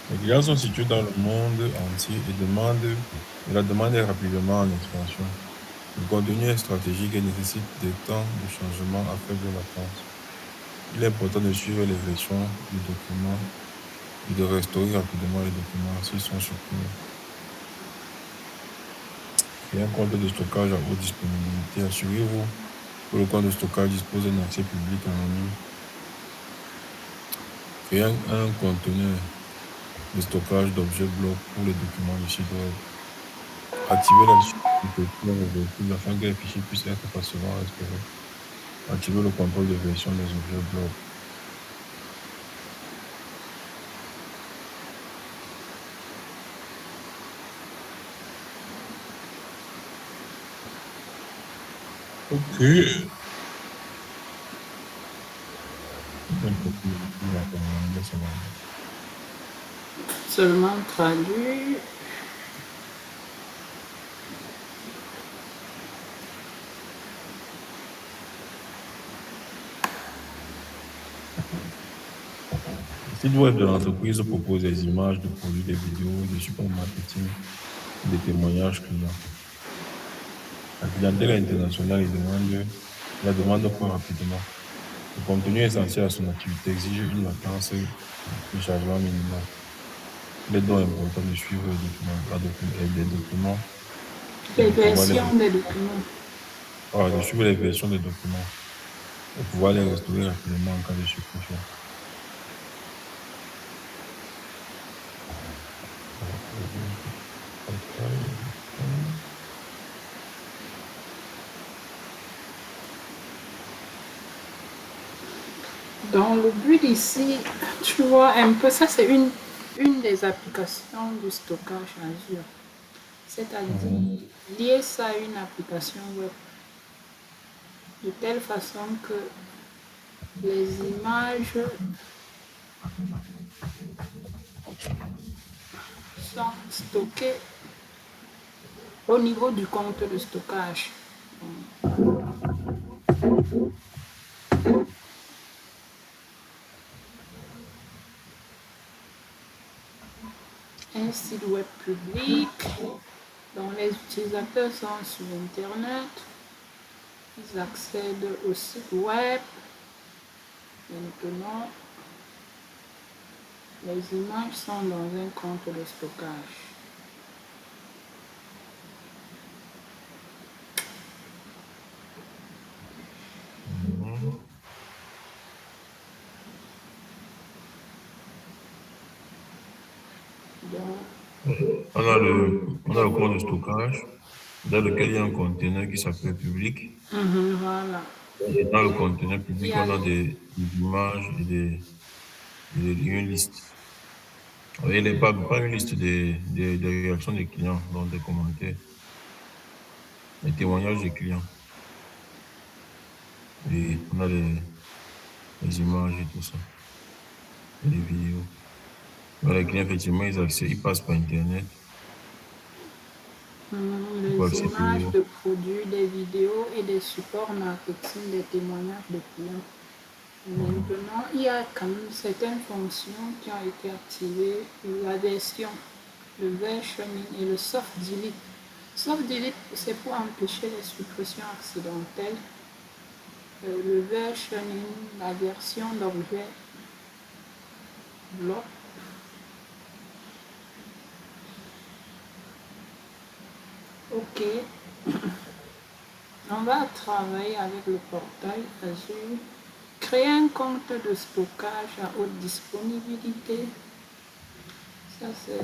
Les clients sont situés dans le monde entier et la demande est rapidement en expansion. Le contenu est stratégique et nécessite des temps de changement à faible latence. Il est important de suivre les versions du document et de restaurer rapidement les documents s'ils sont supprimés. Créer un compte de stockage à haute disponibilité. Assurez-vous que le compte de stockage dispose d'un accès public anonyme. Créer un conteneur de stockage d'objets blocs pour les documents du site web. Activer la suppression réversible afin que les fichiers puissent être facilement restaurés. Activer le contrôle de version des objets blocs. Ok. Seulement traduit. Le site web de l'entreprise propose des images de produits, des vidéos, des supports marketing, des témoignages clients. La clientèle internationale la demande quoi rapidement. Le contenu essentiel à son activité exige une latence de chargement minimale. Il est donc important de suivre les documents et Les de pouvoir versions des documents. de suivre les versions des documents et pouvoir les restaurer rapidement en cas de suppression. Dans le but ici, tu vois un peu, ça c'est une des applications du stockage Azure. C'est-à-dire lier ça à une application web de telle façon que les images sont stockées au niveau du compte de stockage. Un site web public dont les utilisateurs sont sur Internet, ils accèdent au site web. Maintenant, les images sont dans un compte de stockage. Donc, On a le compte de stockage dans lequel il y a un conteneur qui s'appelle public. voilà. Et dans le conteneur Il y public, a on a des images une liste. Et pas une liste des réactions des clients, donc des commentaires, des témoignages des clients. Et on a les images et tout ça, et les vidéos. Donc, les clients, effectivement, ils passent par Internet pour les accéder. images de produits, des vidéos et des supports marketing, des témoignages de clients. Maintenant, il y a quand même certaines fonctions qui ont été activées, la version, le versioning et le soft delete. Soft delete, c'est pour empêcher les suppressions accidentelles. Le versioning, la version d'objet bloc. Ok, on va travailler avec le portail Azure. Créer un compte de stockage à haute disponibilité. Ça, c'est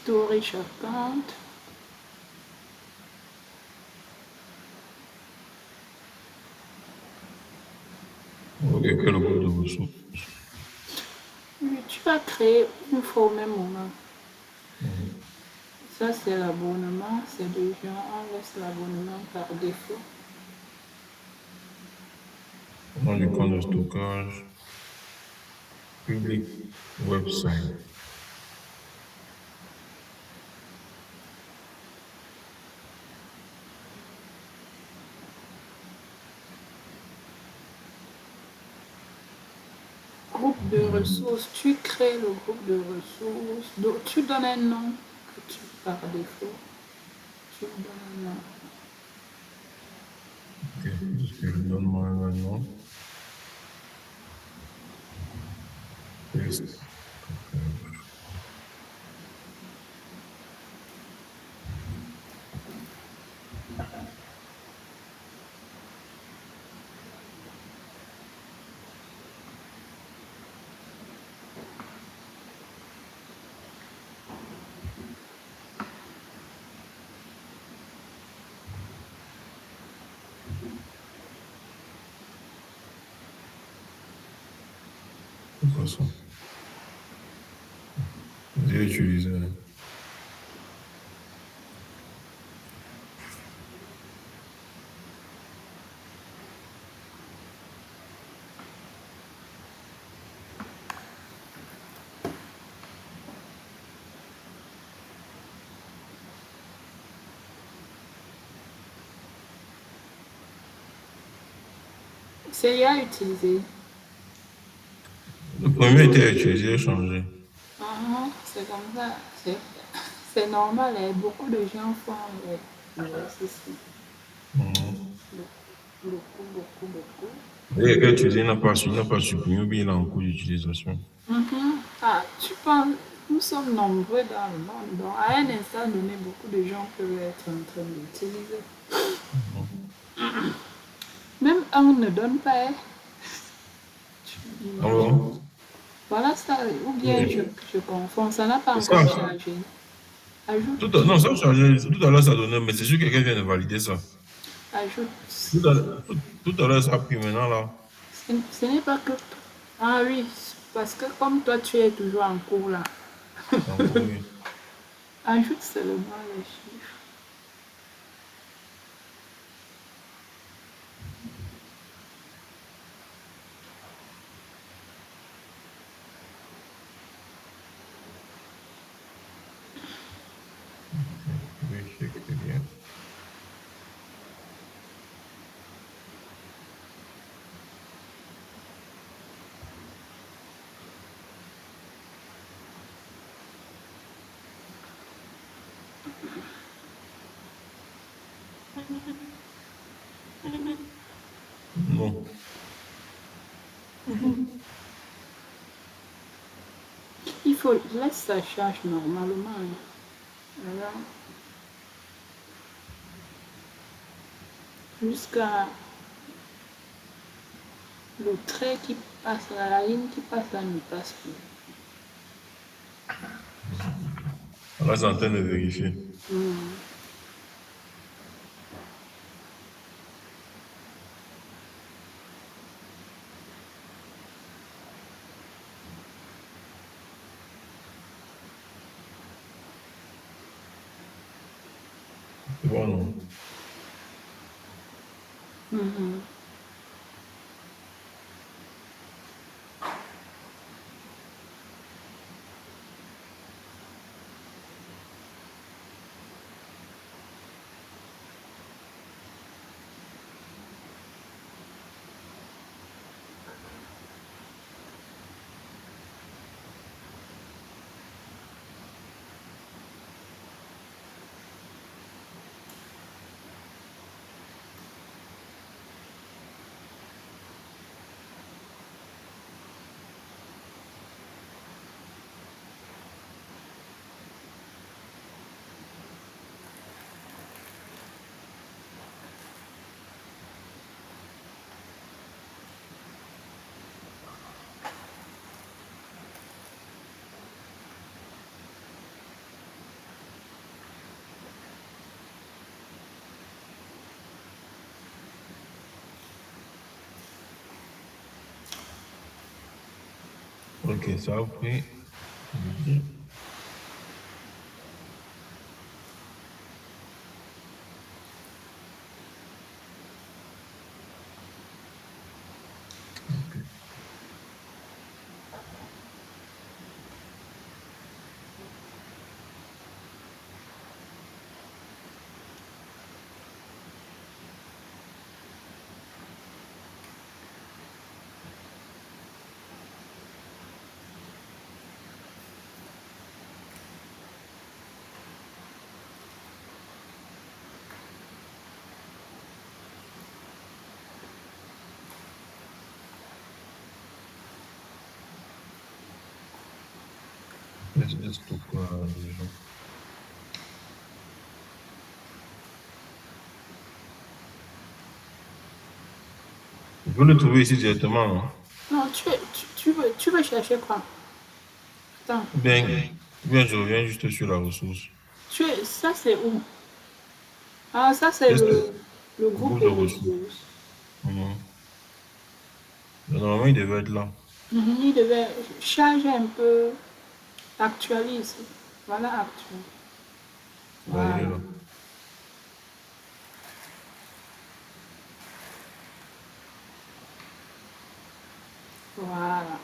storage account. Ok, quel groupe de ressources? Tu vas créer une fois au même moment. Mhm. Ça, c'est l'abonnement. C'est déjà, on laisse l'abonnement par défaut. Nom du compte de stockage, public, website. Groupe de ressources, tu crées le groupe de ressources, donc tu donnes un nom que tu par défaut, tu donnes un nom. Ok, juste que je donne moi un nom. Test. De toute façon, j'ai utilisé. C'est à utiliser. Le premier était utilisé et changé. C'est comme ça. C'est normal, hein. Beaucoup de gens font l'exercice. Mhm. Beaucoup, beaucoup, beaucoup. Et il a utilisé, il n'a pas supprimé ou bien il est en cours d'utilisation. Ah, tu penses, nous sommes nombreux dans le monde, donc à un instant donné, beaucoup de gens peuvent être en train d'utiliser. Mhm. Même un ne donne pas, hein. Tu imagines. Alors, Voilà ça, ou bien oui. je confonds, ça n'a pas C'est encore ça. chargé. Ajoute, Non, ça a changé. Tout à l'heure, ça donnait, mais c'est sûr que quelqu'un vient de valider ça. ajoute. Tout à l'heure, ça a pris maintenant là. Ce n'est pas que... Ah oui, parce que comme toi, tu es toujours en cours là, C'est encore, oui. ajoute seulement les chiffres. Vérifier que c'est bien. Non. Il faut laisser ça charge normalement, hein. Voilà. Jusqu'à le trait qui passe, la ligne qui passe là ne passe plus. Là, c'est en train de vérifier. C'est bon, non? Ok, ça a pris. Espace de stockage. Je peux le trouver ici directement, non? Non, tu veux chercher quoi? Attends, Ou bien je reviens juste sur la ressource. ça c'est où? Ah, ça c'est Juste le le groupe groupe de de ressources. ressources. Mhm. Normalement, il devait être là. Il devait charger un peu, actualise. Voilà, actuel. Ouais, il est Voilà. là. Voilà.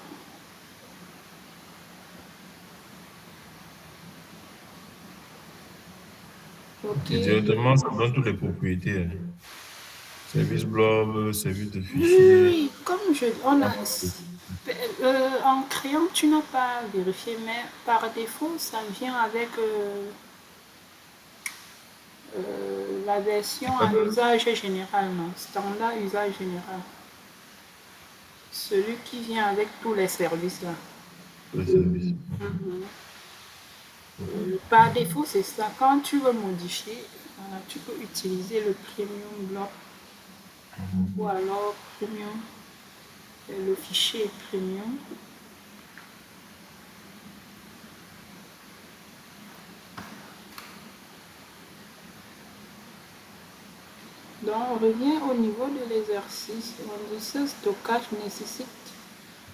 Ok. Et directement, ça donne toutes les propriétés, hein. Service blob, service de Oui, oui, fichier. oui. Comme on a, en créant, tu n'as pas vérifié, mais par défaut, ça vient avec la version à usage général, non? Standard usage général. Celui qui vient avec tous les services là. Le service. Par défaut, c'est ça. Quand tu veux modifier, voilà, tu peux utiliser le premium block ou alors premium, le fichier premium. Donc, on revient au niveau de l'exercice. On dit ce stockage nécessite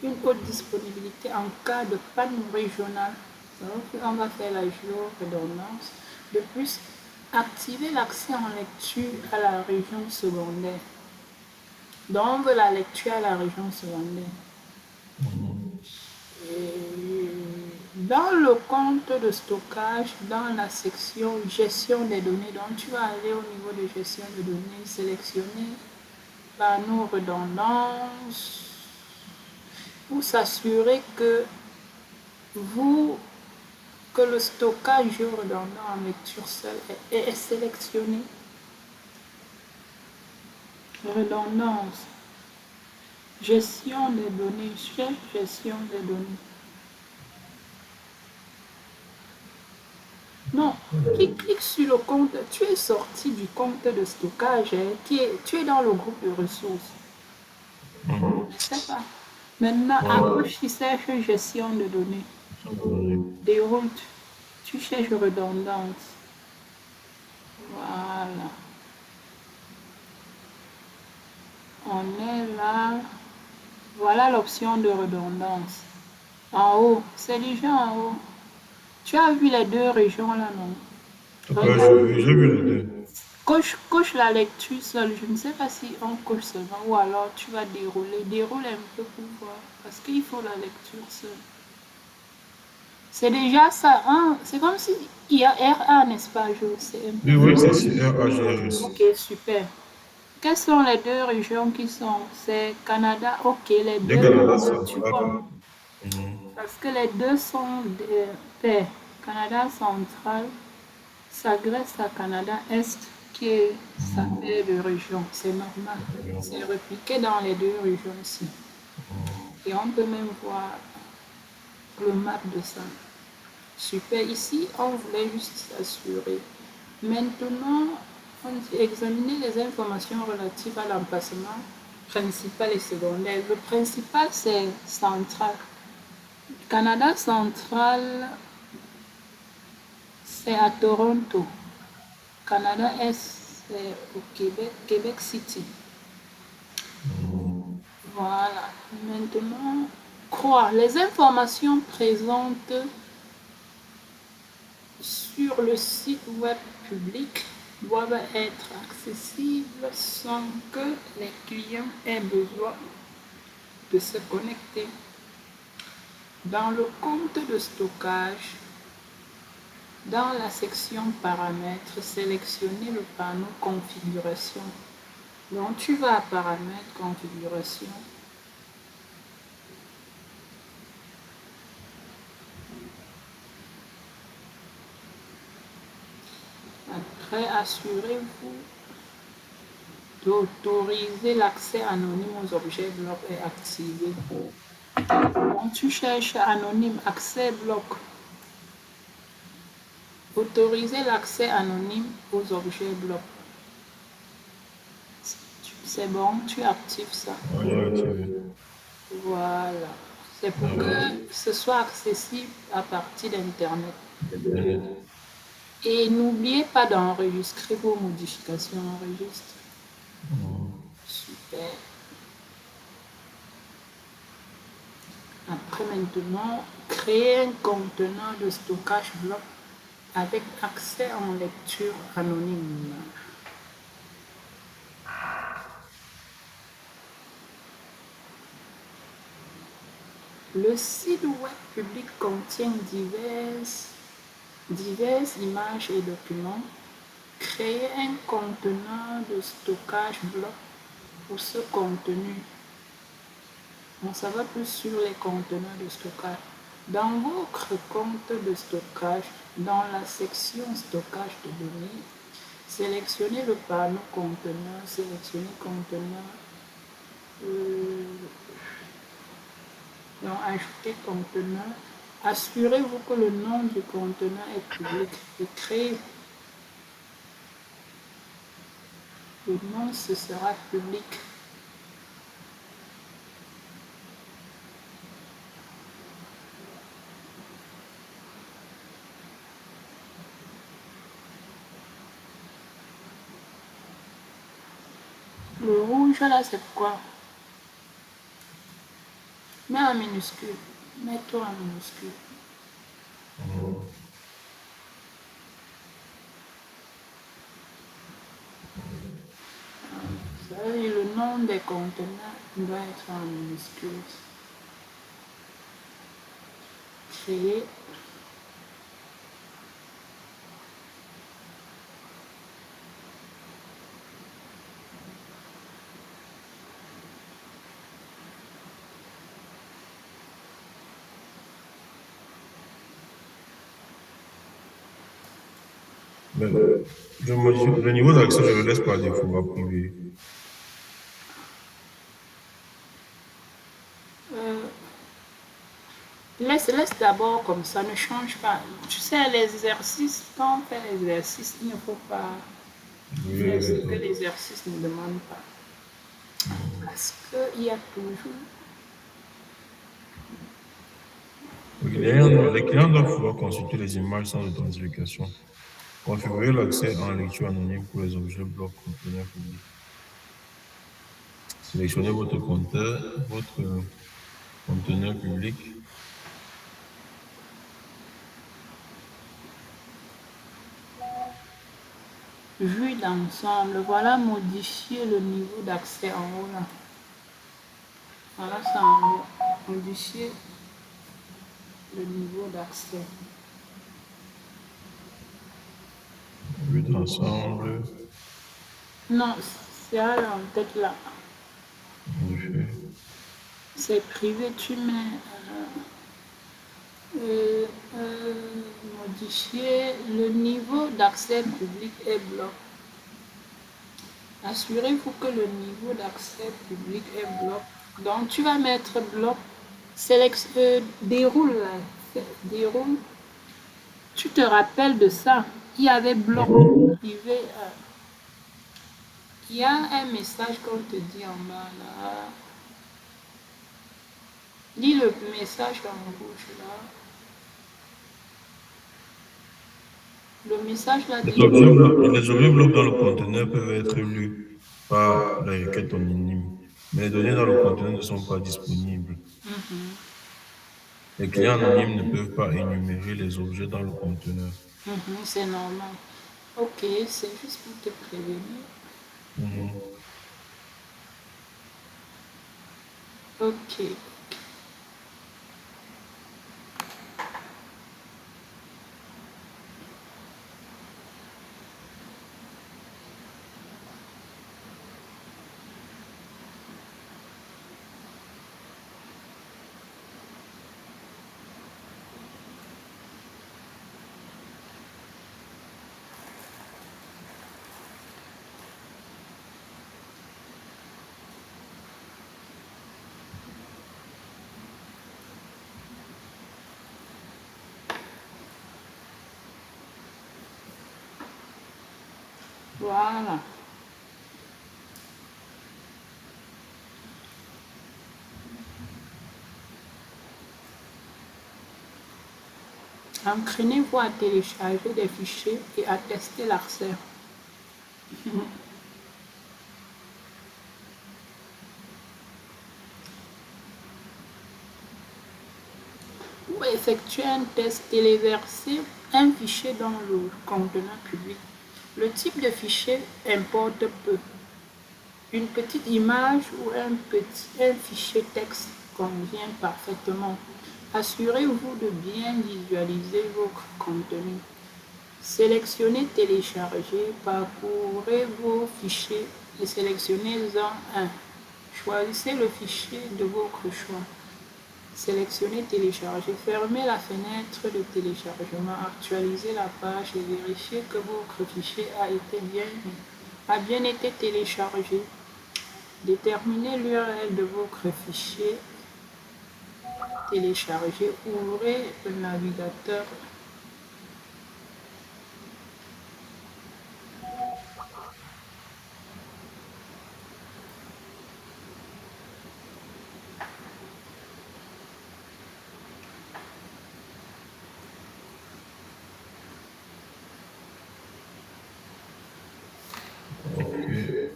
une haute disponibilité en cas de panne régionale. Donc, on va faire la géoredondance. De plus, activer l'accès en lecture à la région secondaire. Donc, on veut la lecture à la région secondaire. Et dans le compte de stockage, dans la section gestion des données, donc tu vas aller au niveau de gestion des données, sélectionner panneau redondance pour s'assurer que vous que le stockage redondant en lecture seule est sélectionné. Redondance, gestion des données, gestion des données. Non, clique sur le compte, tu es sorti du compte de stockage, tu es dans le groupe de ressources. Je ne sais pas. Maintenant, à gauche, tu cherches gestion de données. Déroute, tu cherches redondance. Voilà. On est là. Voilà l'option de redondance. En haut, c'est déjà en haut. Tu as vu les deux régions là, non? Ouais, j'ai vu les deux. Coche la lecture seule. Je ne sais pas si on coche seulement ou alors tu vas dérouler. Déroule un peu pour voir. Parce qu'il faut la lecture seule. C'est déjà ça. Hein? C'est comme si il y a RA, n'est-ce pas, Jo? Oui, oui, c'est sur RAGRS. Ok, super. Quelles sont les deux régions qui sont? C'est Canada, ok, les Le deux, Canada tu central. vois. Mhm. Parce que les deux sont pairs. Canada central, ça grèce à Canada Est, qui est sa paire de région. C'est normal. C'est repliqué dans les deux régions ici. Et on peut même voir le map de ça. Super, ici, on voulait juste s'assurer. Maintenant, on dit examiner les informations relatives à l'emplacement principal et secondaire. Le principal, c'est central. Canada central, c'est à Toronto. Canada Est, c'est au Québec, Québec City. Voilà. Maintenant, croire. Les informations présentes sur le site web public doivent être accessibles sans que les clients aient besoin de se connecter. Dans le compte de stockage, dans la section paramètres, sélectionnez le panneau configuration. Donc tu vas à paramètres, configuration. Après, assurez-vous d'autoriser l'accès anonyme aux objets blocs est activé. Donc tu cherches anonyme, accès bloc. Autoriser l'accès anonyme aux objets blocs. C'est bon, tu actives ça. Ah, j'ai activé. Voilà. C'est pour Ah, que ce soit accessible à partir d'Internet. Internet. Et n'oubliez pas d'enregistrer vos modifications. Enregistre. Super. Après maintenant, créer un conteneur de stockage bloc avec accès en lecture anonyme. Le site web public contient diverses images et documents. Créer un conteneur de stockage bloc pour ce contenu. On saura plus sur les conteneurs de stockage. Dans votre compte de stockage, dans la section stockage de données, sélectionnez le panneau conteneur, sélectionnez conteneur, donc ajouter conteneur. Assurez-vous que le nom du conteneur est public et créez. Le nom, ce sera public. Le rouge là, c'est quoi? Mets en minuscule. Mets-toi en minuscule. Et le nom des conteneurs doit être en minuscule. Créer. Mais le niveau d'accès, je le laisse par défaut à privé. Euh, laisse d'abord comme ça, ne change pas. Tu sais, les exercices, quand on fait l'exercice, il ne faut pas Oui, faire ce que d'accord. l'exercice ne demande pas. Parce qu'il y a toujours. Les clients doivent pouvoir consulter les images sans authentification. Configurer l'accès en lecture anonyme pour les objets blocs conteneurs publics. Sélectionnez votre conteneur public. Vue d'ensemble, voilà modifier le niveau d'accès en haut là. Voilà ça en haut. Modifier le niveau d'accès. Vue d'ensemble. Non, c'est à en tête là. Modifier. C'est privé, tu mets euh, modifier le niveau d'accès public et bloc. Assurez-vous que le niveau d'accès public est bloc. Donc tu vas mettre bloc, déroule là, déroule. Tu te rappelles de ça? Il y avait bloc privé. Il y a un message qu'on te dit en bas là. Lis le message en rouge là. Le message là dit. Les objets blocs dans le conteneur peuvent être lus par la requête anonyme, mais les données dans le conteneur ne sont pas disponibles. Les clients anonymes ne peuvent pas énumérer les objets dans le conteneur. C'est normal. Ok, c'est juste pour te prévenir. Ok. Voilà. Entraînez-vous à télécharger des fichiers et à tester l'accès. Pour effectuer un test, téléverser un fichier dans le conteneur public. Le type de fichier importe peu. Une petite image ou un fichier texte convient parfaitement. Assurez-vous de bien visualiser votre contenu. Sélectionnez Télécharger, parcourez vos fichiers et sélectionnez-en un. Choisissez le fichier de votre choix. Sélectionnez Télécharger, fermez la fenêtre de téléchargement, actualisez la page et vérifiez que votre fichier a bien été téléchargé. Déterminez l'URL de votre fichier téléchargé, ouvrez le navigateur. Ok.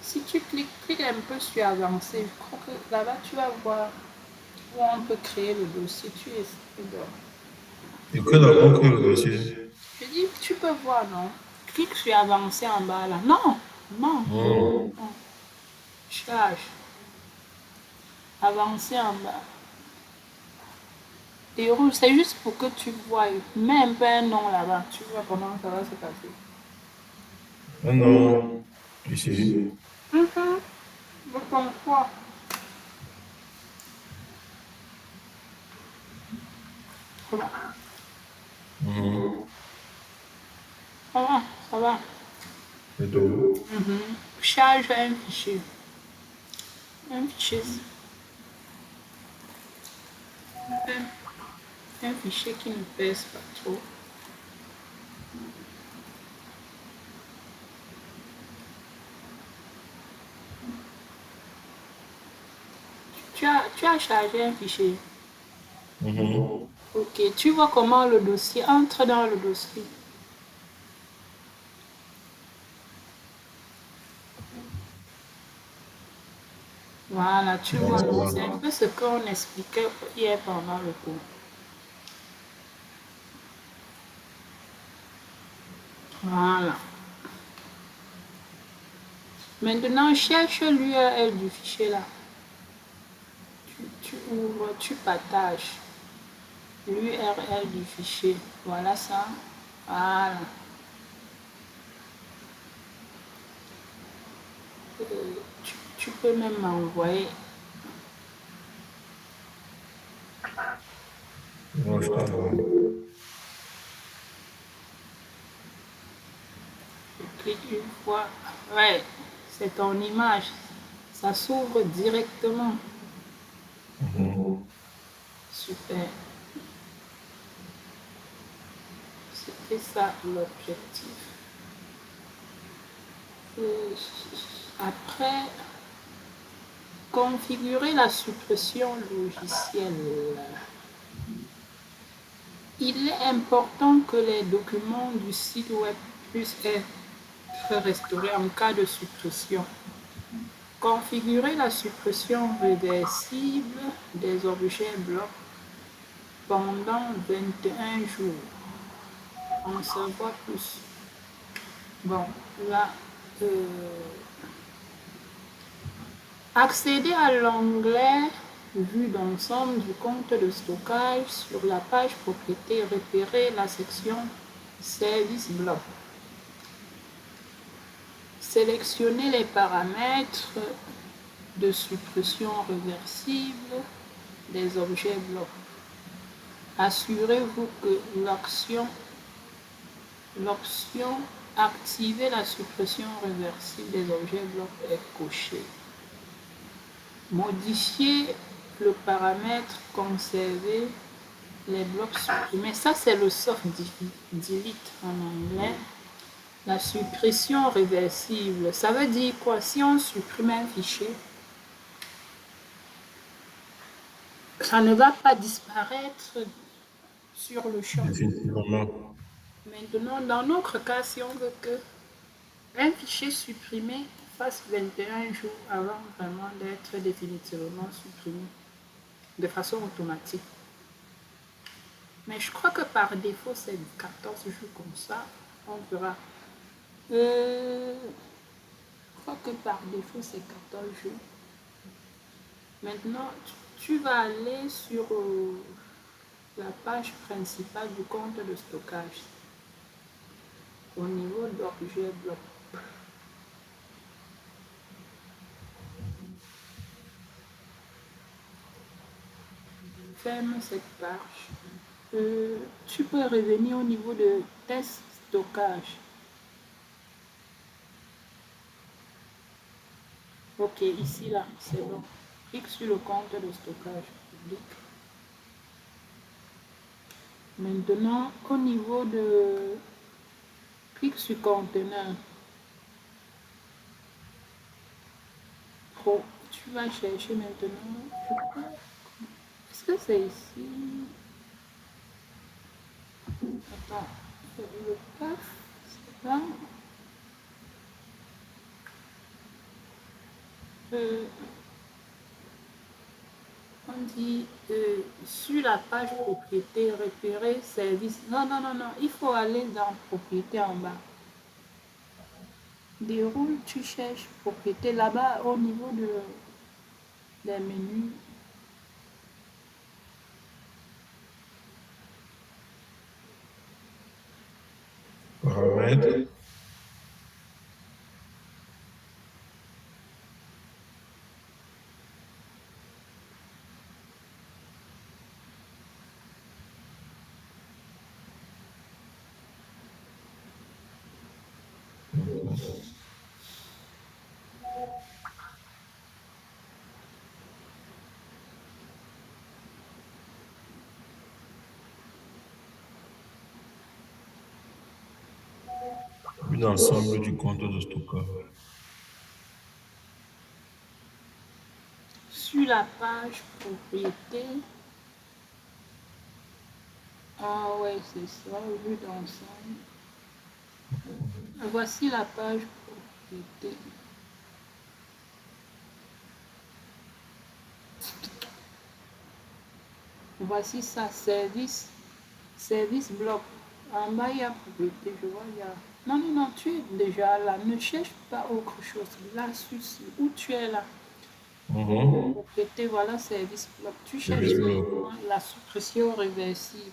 Si tu cliques un peu sur avancer, je crois que là-bas tu vas voir où on peut créer le dossier. Tu essaies de... Et que d'abord que le dossier. Je dis, tu peux voir, non? Clique sur avancer en bas là. Non, non, Hmm. non. Charge. Avancer en bas. Déroule, c'est juste pour que tu vois. Mets un peu un nom là-bas. Tu vois comment ça va se passer. Ah non, ici. Je comprends. Voilà. Mhm. Ça va, ça va. C'est tout. Charge un fichier. Un fichier. Un fichier qui ne pèse pas trop. Tu as chargé un fichier. Mhm. Ok, tu vois comment le dossier entre dans le dossier. Voilà, tu Donc, vois, ça non, va. c'est un peu ce qu'on expliquait hier pendant le cours. Voilà. Maintenant, cherche l'URL du fichier là. Tu ouvres, tu partages l'URL du fichier. Voilà ça. Voilà. Tu peux même m'envoyer. Bon, je t'envoie. Tu cliques une fois. Ouais, c'est ton image. Ça s'ouvre directement. Mhm. Super. C'était ça l'objectif. Après, configurer la suppression logicielle. Il est important que les documents du site web puissent être restaurés en cas de suppression. Configurer la suppression réversible des objets blocs pendant 21 jours. En savoir plus. Bon, là, accéder à l'onglet Vue d'ensemble du compte de stockage sur la page propriété, repérer la section Service bloc. Sélectionnez les paramètres de suppression réversible des objets blocs. Assurez-vous que l'option Activer la suppression réversible des objets blocs est cochée. Modifier le paramètre, conserver les blocs supprimés. Ça, c'est le soft delete en anglais. La suppression réversible, ça veut dire quoi? Si on supprime un fichier, ça ne va pas disparaître sur le champ. Définitivement. Maintenant, dans notre cas, si on veut que un fichier supprimé fasse 21 jours avant vraiment d'être définitivement supprimé de façon automatique. Mais je crois que par défaut, c'est 14 jours comme ça. On verra. Je crois que par défaut, c'est 14 jours. Maintenant, tu vas aller sur la page principale du compte de stockage au niveau d'objet bloc. Ferme cette page. Tu peux revenir au niveau de test stockage. Ok, ici là, c'est bon. Clique sur le compte de stockage public. Maintenant, au niveau de... Clique sur conteneur. Tu vas chercher maintenant. Est-ce que c'est ici? Attends, le PAF, c'est là. On dit sur la page propriété, repérer service. Non, non, non, non, il faut aller dans propriété en bas. Déroule, tu cherches propriété là-bas au niveau des menus. Paramètres. Une ensemble du compte de stockage. Sur la page propriété. Ah ouais, c'est ça, vue d'ensemble. Voici la page propriété. Voici ça, service bloc. En bas, il y a propriété, je vois, il y a... Non, non, non, tu es déjà là. Ne cherche pas autre chose. Là, où tu es là. Propriété, voilà, service bloc. Tu cherches la suppression réversible.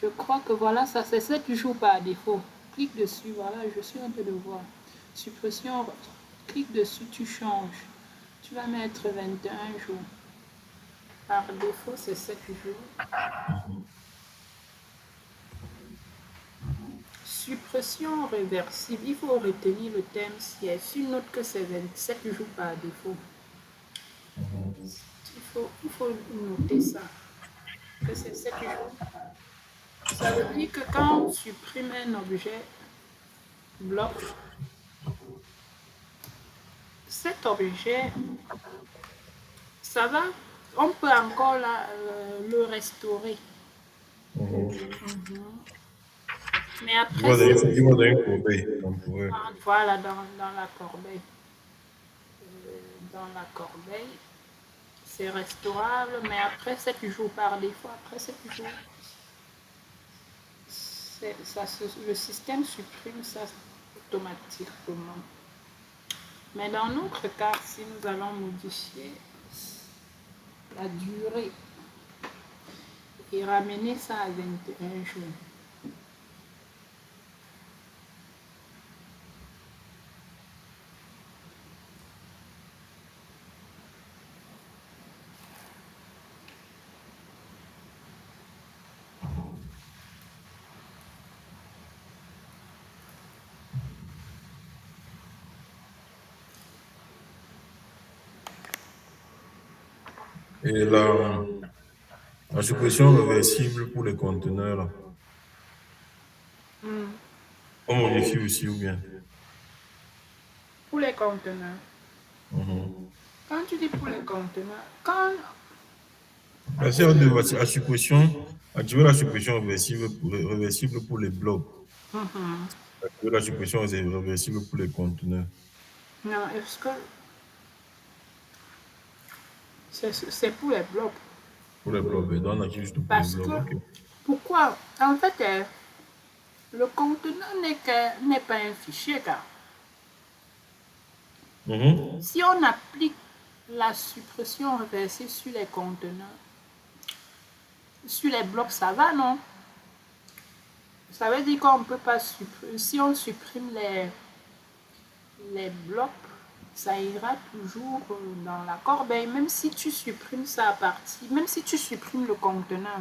Je crois que voilà, ça c'est 7 jours par défaut. Clique dessus, voilà, je suis en train de voir. Suppression, clique dessus, tu changes. Tu vas mettre 21 jours. Par défaut, c'est 7 jours. Suppression réversible, il faut retenir le thème siège. Tu notes que c'est 27 jours par défaut. Il faut noter ça, que c'est 7 jours. Ça veut dire que quand on supprime un objet bloc, cet objet, ça va, on peut encore le restaurer. Mais après, Il va dans une corbeille. voilà, dans la corbeille. Dans la corbeille, c'est restaurable, mais après 7 jours par défaut, après 7 jours, le système supprime ça automatiquement. Mais dans notre cas, si nous allons modifier la durée et ramener ça à 21 jours, Et la suppression réversible pour les conteneurs, Hmm. on modifie aussi ou bien? Pour les conteneurs. Mhm. Quand tu dis pour les conteneurs, quand... Parce qu'il y a la suppression, activer la suppression réversible pour les blocs, Mhm. activer la suppression réversible pour les conteneurs. Non, est-ce que c'est pour les blocs? Pour les blocs, donc on active juste pour les Parce blocs. que, Ok. pourquoi? En fait, le conteneur n'est pas un fichier, car Mhm. si on applique la suppression réversible sur les conteneurs, sur les blocs, ça va, non? Ça veut dire qu'on ne peut pas supprimer. Si on supprime les blocs, ça ira toujours dans la corbeille, même si tu supprimes sa partie, même si tu supprimes le conteneur.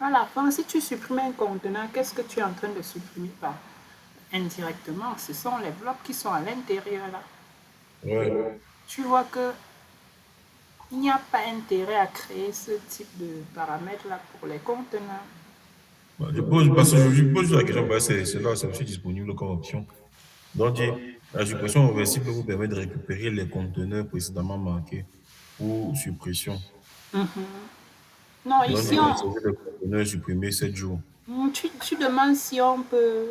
À la fin, si tu supprimes un conteneur, qu'est-ce que tu es en train de supprimer par indirectement? Ce sont les blocs qui sont à l'intérieur là. Ouais. Tu vois que il n'y a pas intérêt à créer ce type de paramètres là pour les conteneurs. Bah, je pose, parce que je pose la question, bah, c'est là, c'est aussi disponible comme option. Donc, la suppression réversible vous permet de récupérer les conteneurs précédemment marqués pour suppression. Non, Donc, ici, il conserver les conteneurs supprimés 7 jours. tu demandes si on peut.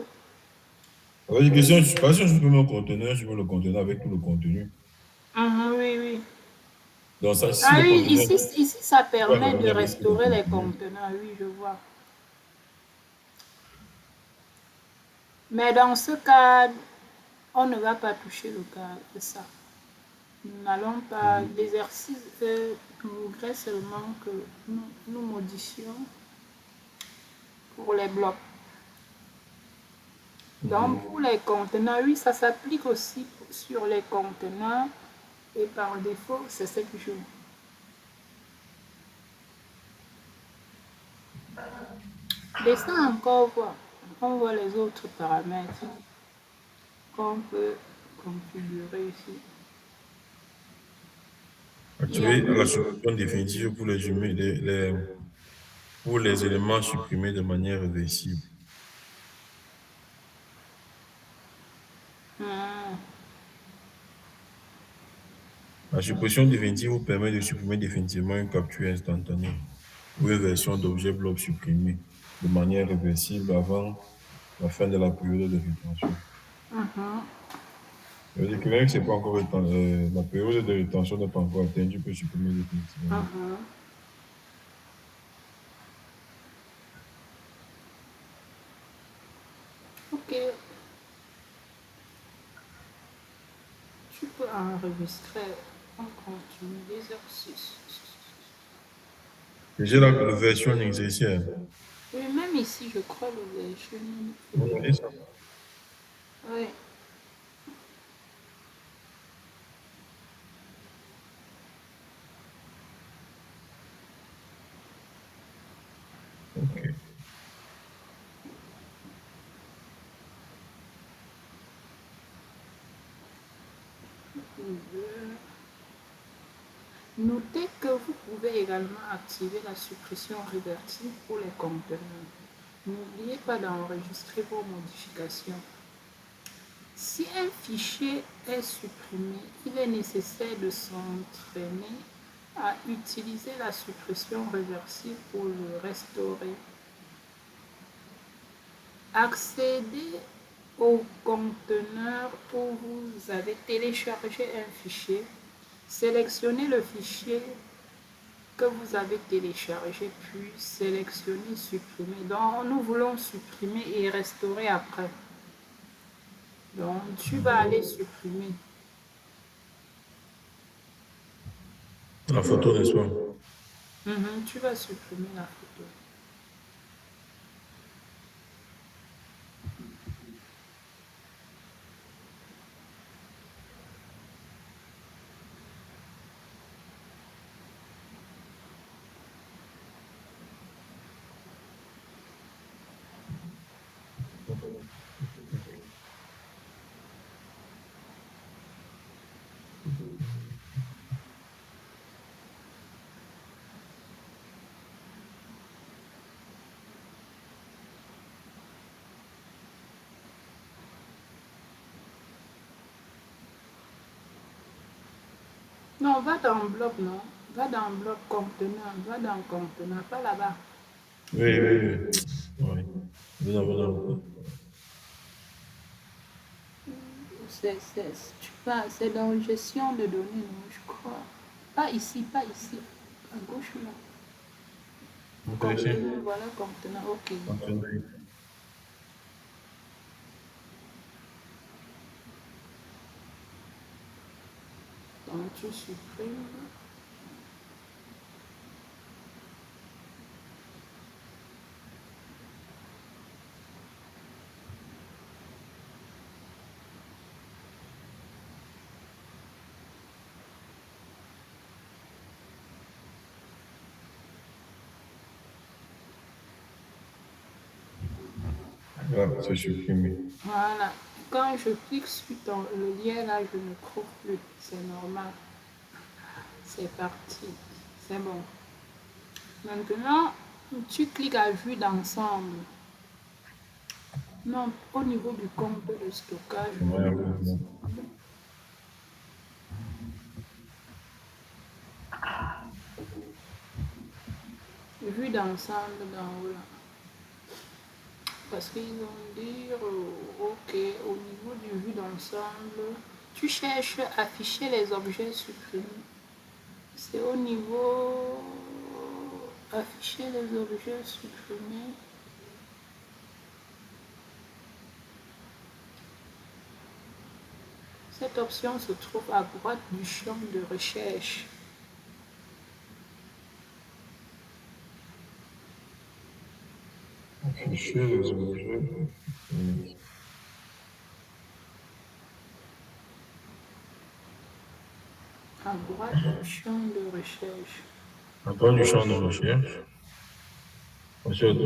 Alors, une question, je ne suis pas sûr que je supprime un conteneur, je veux le conteneur avec tout le contenu. Oui, oui. Donc, ça, si Ah le oui, conteneur ici, ça va permet de revenir avec tout le restaurer les contenu. conteneurs, oui, je vois. Mais dans ce cas, on ne va pas toucher le cas de ça. Nous n'allons pas. L'exercice voudrait seulement que nous modifions pour les blocs. Donc, Mhm. pour les conteneurs, oui, ça s'applique aussi sur les conteneurs et par défaut, c'est 7 jours. Descends encore voir. On voit les autres paramètres qu'on peut configurer ici. Il y a... Activer la suppression définitive pour pour les éléments supprimés de manière réversible. Hmm. La suppression définitive vous permet de supprimer définitivement une capture instantanée ou une version d'objet bloc supprimé de manière réversible avant la fin de la période de rétention. Ça veut dire que même si c'est pas encore la période de rétention n'est pas encore atteinte, tu peux supprimer définitivement. Ok, tu peux enregistrer. On continue l'exercice. Et j'ai la version exercice. Oui, même ici, je crois le version. On a dit ça. Oui. Ok. Notez que vous pouvez également activer la suppression réversible pour les conteneurs. N'oubliez pas d'enregistrer vos modifications. Si un fichier est supprimé, il est nécessaire de s'entraîner à utiliser la suppression réversible pour le restaurer. Accédez au conteneur où vous avez téléchargé un fichier. Sélectionnez le fichier que vous avez téléchargé, puis sélectionnez supprimer. Donc, nous voulons supprimer et restaurer après. Donc, tu vas aller supprimer. La photo, n'est-ce pas? Tu vas supprimer la photo. Non, va dans bloc, non. Va dans bloc conteneur. Va dans conteneur, pas là-bas. Oui, oui, oui. Oui. Nous avons dans C'est dans gestion de données, non, je crois. Pas ici, pas ici. À gauche, là. le ici. Conteneur, voilà, conteneur. Ok. Conteneur. Donc, tu supprimes. Voilà, c'est supprimé. Voilà. Quand je clique sur le lien là, je ne trouve plus. C'est normal. C'est parti. C'est bon. Maintenant, tu cliques à vue d'ensemble. Non, au niveau du compte de stockage, Ouais, vue un peu, bon. d'ensemble. Vue d'ensemble dans haut là. Parce qu'ils vont dire, ok, au niveau du vue d'ensemble, tu cherches à afficher les objets supprimés. C'est au niveau afficher les objets supprimés. Cette option se trouve à droite du champ de recherche. Afficher les objets. À droite du champ de recherche. Après du champ de recherche. Ensuite,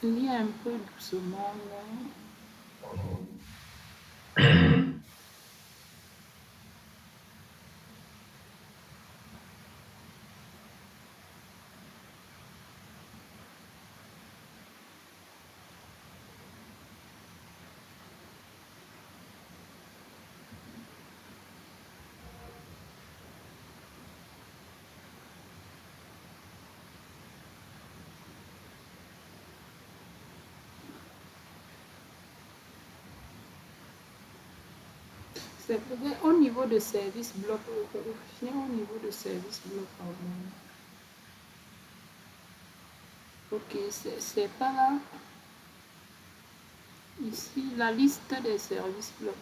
Lis un peu doucement là. C'est peut-être au niveau de service bloc. Viens au niveau de service bloc. Ok, c'est pas là. Ici, la liste des services blocs.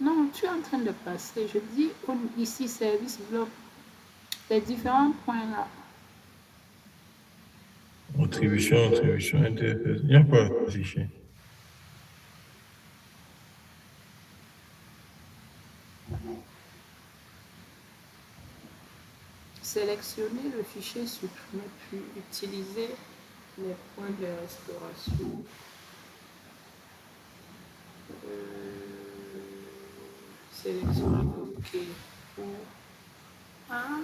Non, tu es en train de passer. Je dis ici, service bloc. Les différents points là. attribution, attribution, interface. Il n'y a pas affiché. Sélectionner le fichier supprimé puis utiliser les points de restauration. Sélectionner OK. Ah,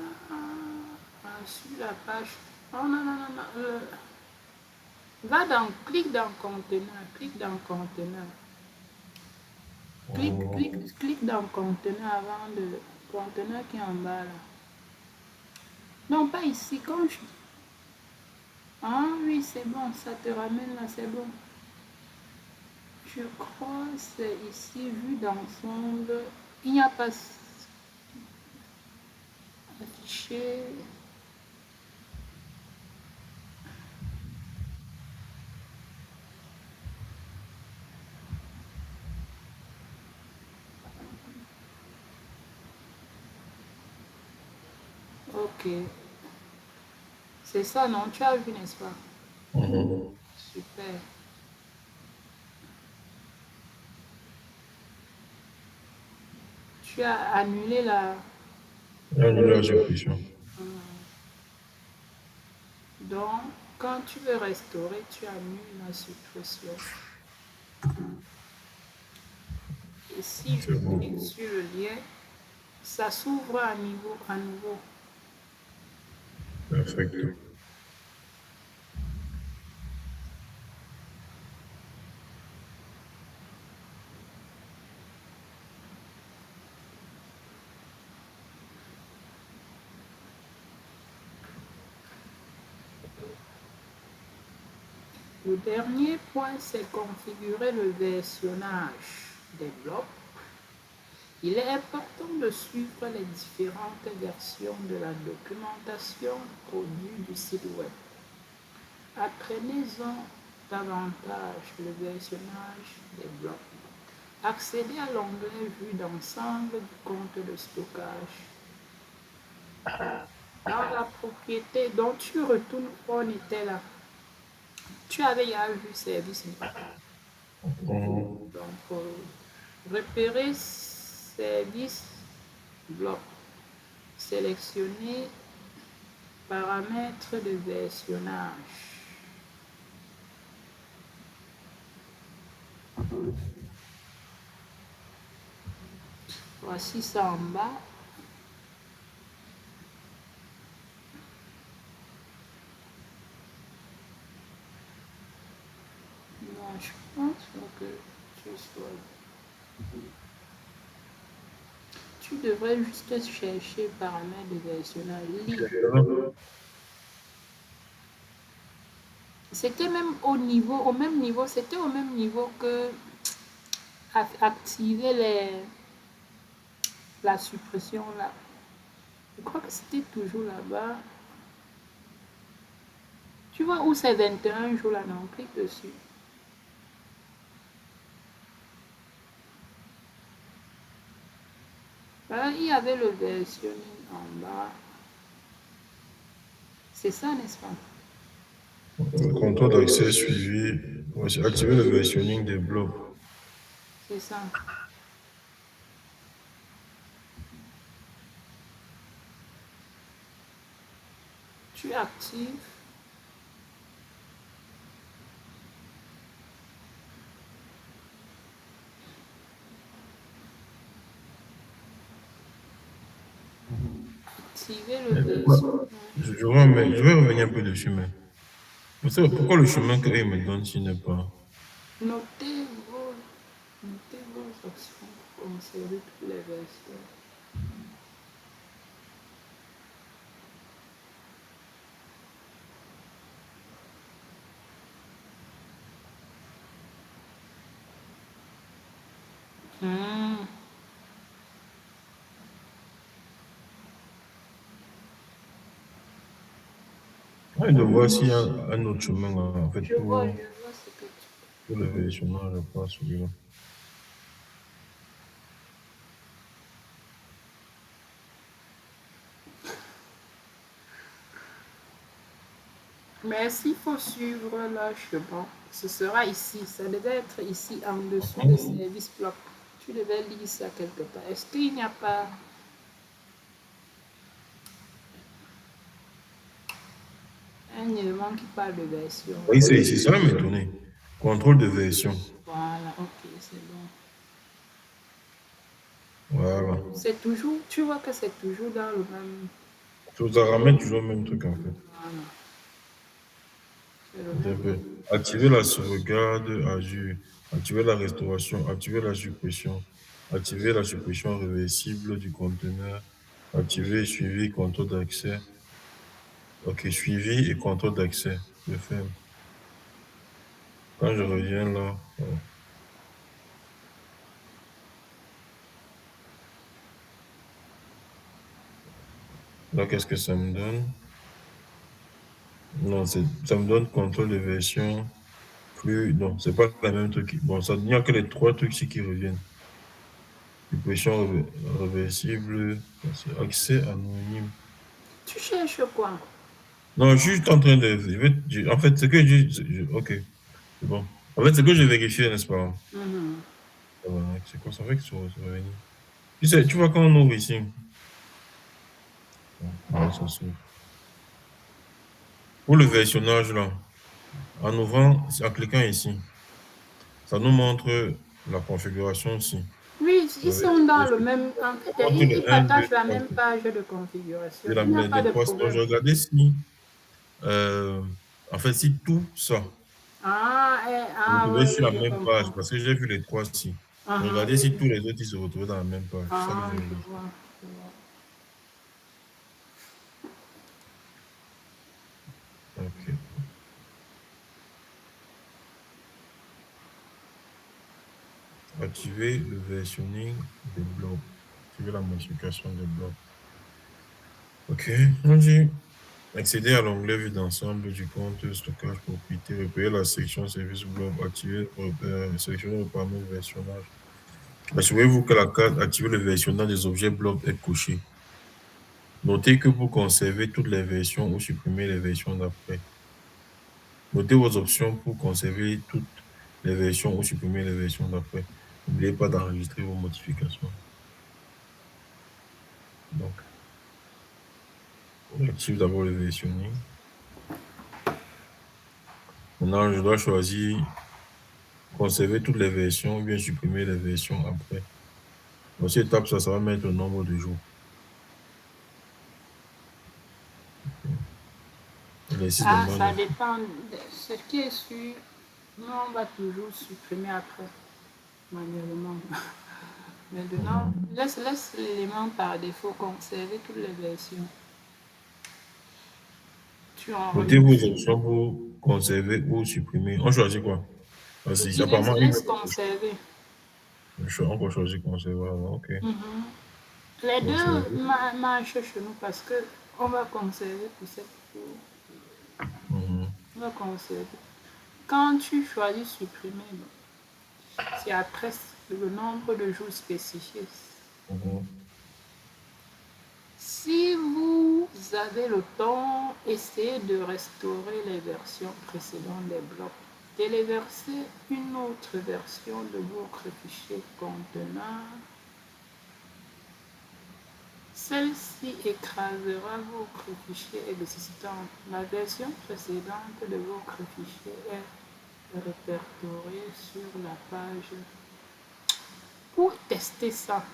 sur la page. Oh non, non, non, non. Clique dans conteneur, clique dans conteneur. Clique dans conteneur avant de conteneur qui est en bas là. Non, pas ici. Quand je... Ah oui, c'est bon, ça te ramène là, c'est bon. Je crois que c'est ici, vue d'ensemble. Il n'y a pas affiché. Ok. C'est ça, non? Tu as vu, n'est-ce pas? Super. Tu as annulé la... Annuler la suppression. Donc, quand tu veux restaurer, tu annules la suppression. Et si je C'est bon. clique sur le lien, Ça s'ouvre à niveau, à nouveau. Perfecto. Le dernier point, c'est configurer le versionnage des blocs. Il est important de suivre les différentes versions de la documentation produite du site web. Apprenez-en davantage le versionnage des blocs. Accédez à l'onglet Vue d'ensemble du compte de stockage. Dans la propriété dont tu retournes, on était là. Tu avais déjà vu service. Mhm. Donc, repérer service bloc. Sélectionner paramètres de versionnage. Voici ça en bas. Non, je pense que tu sois. Tu devrais juste chercher paramètres de versionnage. C'était même au même niveau, c'était au même niveau que activer la suppression là. Je crois que c'était toujours là-bas. Tu vois où c'est 21 jours là, non? Clique dessus. Voilà, il y avait le versionning en bas. C'est ça, n'est-ce pas? Le contrôle d'accès suivi. Voici, activer le versionning des blocs. C'est ça. Tu actives. Activer le versionning. Je vais revenir un peu dessus, mais vous savez pourquoi le chemin qu'il me donne s'il n'est pas. Notez vos options pour conserver toutes les versions. Hmm. Ouais, de voir s'il y a un autre chemin en fait Je vois ce que tu pour le versionnement, je pense, celui-là. Mais s'il faut suivre le chemin, ce sera ici. Ça devait être ici, en dessous de service bloc. Tu devais lire ça quelque part. Est-ce qu'il n'y a pas un élément qui parle de version? Oui, c'est ici, ça va m'étonner. Contrôle de version. Voilà, ok, c'est bon. Voilà. C'est toujours, tu vois que c'est toujours dans le même. Ça ramène toujours le même truc en fait. Voilà, c'est le C'est un même. peu. Activer la sauvegarde Azure, activer la restauration, activer la suppression réversible du conteneur, activer suivi contrôle d'accès. Ok, suivi et contrôle d'accès. Je fais. Quand je reviens là, là, qu'est-ce que ça me donne? Non, ça me donne contrôle de version. Plus, non, c'est pas le même truc. Bon, ça, il n'y a que les trois trucs ici qui reviennent. Suppression réversible, c'est accès anonyme. Tu cherches quoi? Non, je suis juste en train de. En fait, ce que ok, c'est bon. En fait, ce que je vérifiais, n'est-ce pas? Mhm. C'est quoi ça fait que ça revenir? Tu sais, tu vois quand on ouvre ici. Ouais, ça s'ouvre. Pour le versionnage, là, en ouvrant, en cliquant ici, ça nous montre la configuration ici. Oui, Ils Vous avez sont dans le les même. En fait, comptes ils les 1, 2, partagent la 3, même page de configuration. Il n'y a pas les de 3. problème. Je regardais si, euh, en fait, si tout ça, vous Oui, retrouvez sur oui, la je même page, comprends. parce que j'ai vu les 3 ci. Ah, ah, Regardez oui, si oui. tous les autres, ils se retrouvent dans la même page. C'est ça que Ah, je je vérifie. vois. Je vois. OK. Activer le versionning des blocs. Activer la modification des blocs. OK. On dit accéder à l'onglet vue d'ensemble du compte stockage propriété, repérer la section service bloc, activer, sélectionner le paramètre versionnage. Assurez-vous que la case activer le versionnage des objets blocs est cochée. Notez que pour conserver toutes les versions ou supprimer les versions d'après. Notez vos options pour conserver toutes les versions ou supprimer les versions d'après. N'oubliez pas d'enregistrer vos modifications. Donc, on active d'abord le versionning. Maintenant, je dois choisir conserver toutes les versions ou bien supprimer les versions après. Dans cette étape, ça va mettre le nombre de jours. Les six Ah, demandes. ça dépend. Ce qui est sûr, nous, on va toujours supprimer après, manuellement. Maintenant, Mhm. laisse l'élément par défaut, conserver toutes les versions. Tu Notez vos enregistres. options pour conserver ou supprimer. On choisit quoi? Parce Je que dis apparemment, laisse conserver. on peut choisir conserver. Ok. Mhm. Les deux Conserver. marchent chez nous parce que on va conserver pour cette fois. Mhm. On va conserver. Quand tu choisis supprimer, c'est après le nombre de jours spécifiés. Mhm. Si vous avez le temps, essayez de restaurer les versions précédentes des blocs. Téléverser une autre version de votre fichier contenant. Celle-ci écrasera votre fichier existant. La version précédente de votre fichier est répertoriée sur la page. Pour tester ça,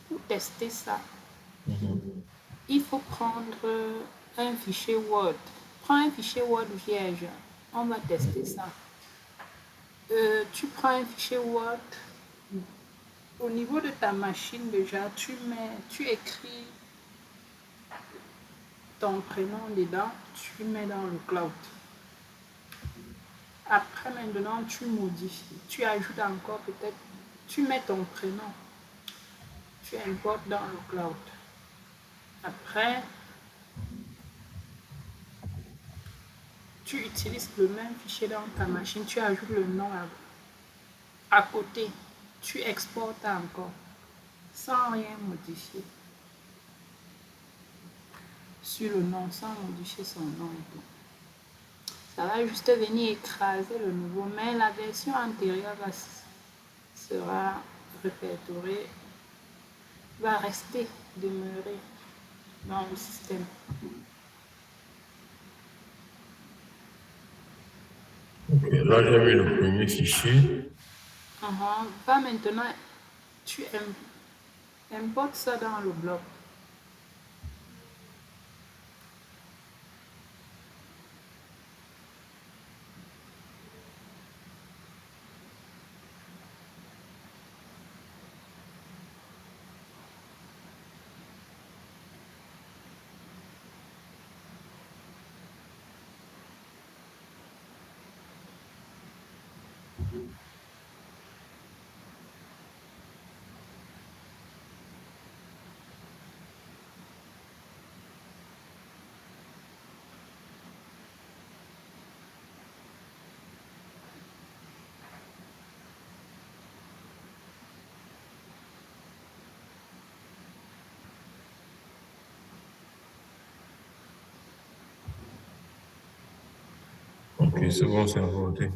pour tester ça, Mhm. il faut prendre un fichier Word. Prends un fichier Word vierge. On va tester ça. Tu prends un fichier Word. Au niveau de ta machine déjà, tu écris ton prénom dedans, tu mets dans le cloud. Après maintenant, tu modifies. Tu ajoutes encore peut-être, tu mets ton prénom. Tu importes dans le cloud. Après, tu utilises le même fichier dans ta machine, tu ajoutes le nom à côté, tu exportes encore sans rien modifier sur le nom, sans modifier son nom et tout. Ça va juste venir écraser le nouveau, mais la version antérieure sera répertoriée, va rester, demeurer dans le système. Ok. Là, j'ai mis le premier fichier. Va maintenant, tu importes ça dans le bloc. Ok, c'est bon, c'est importé.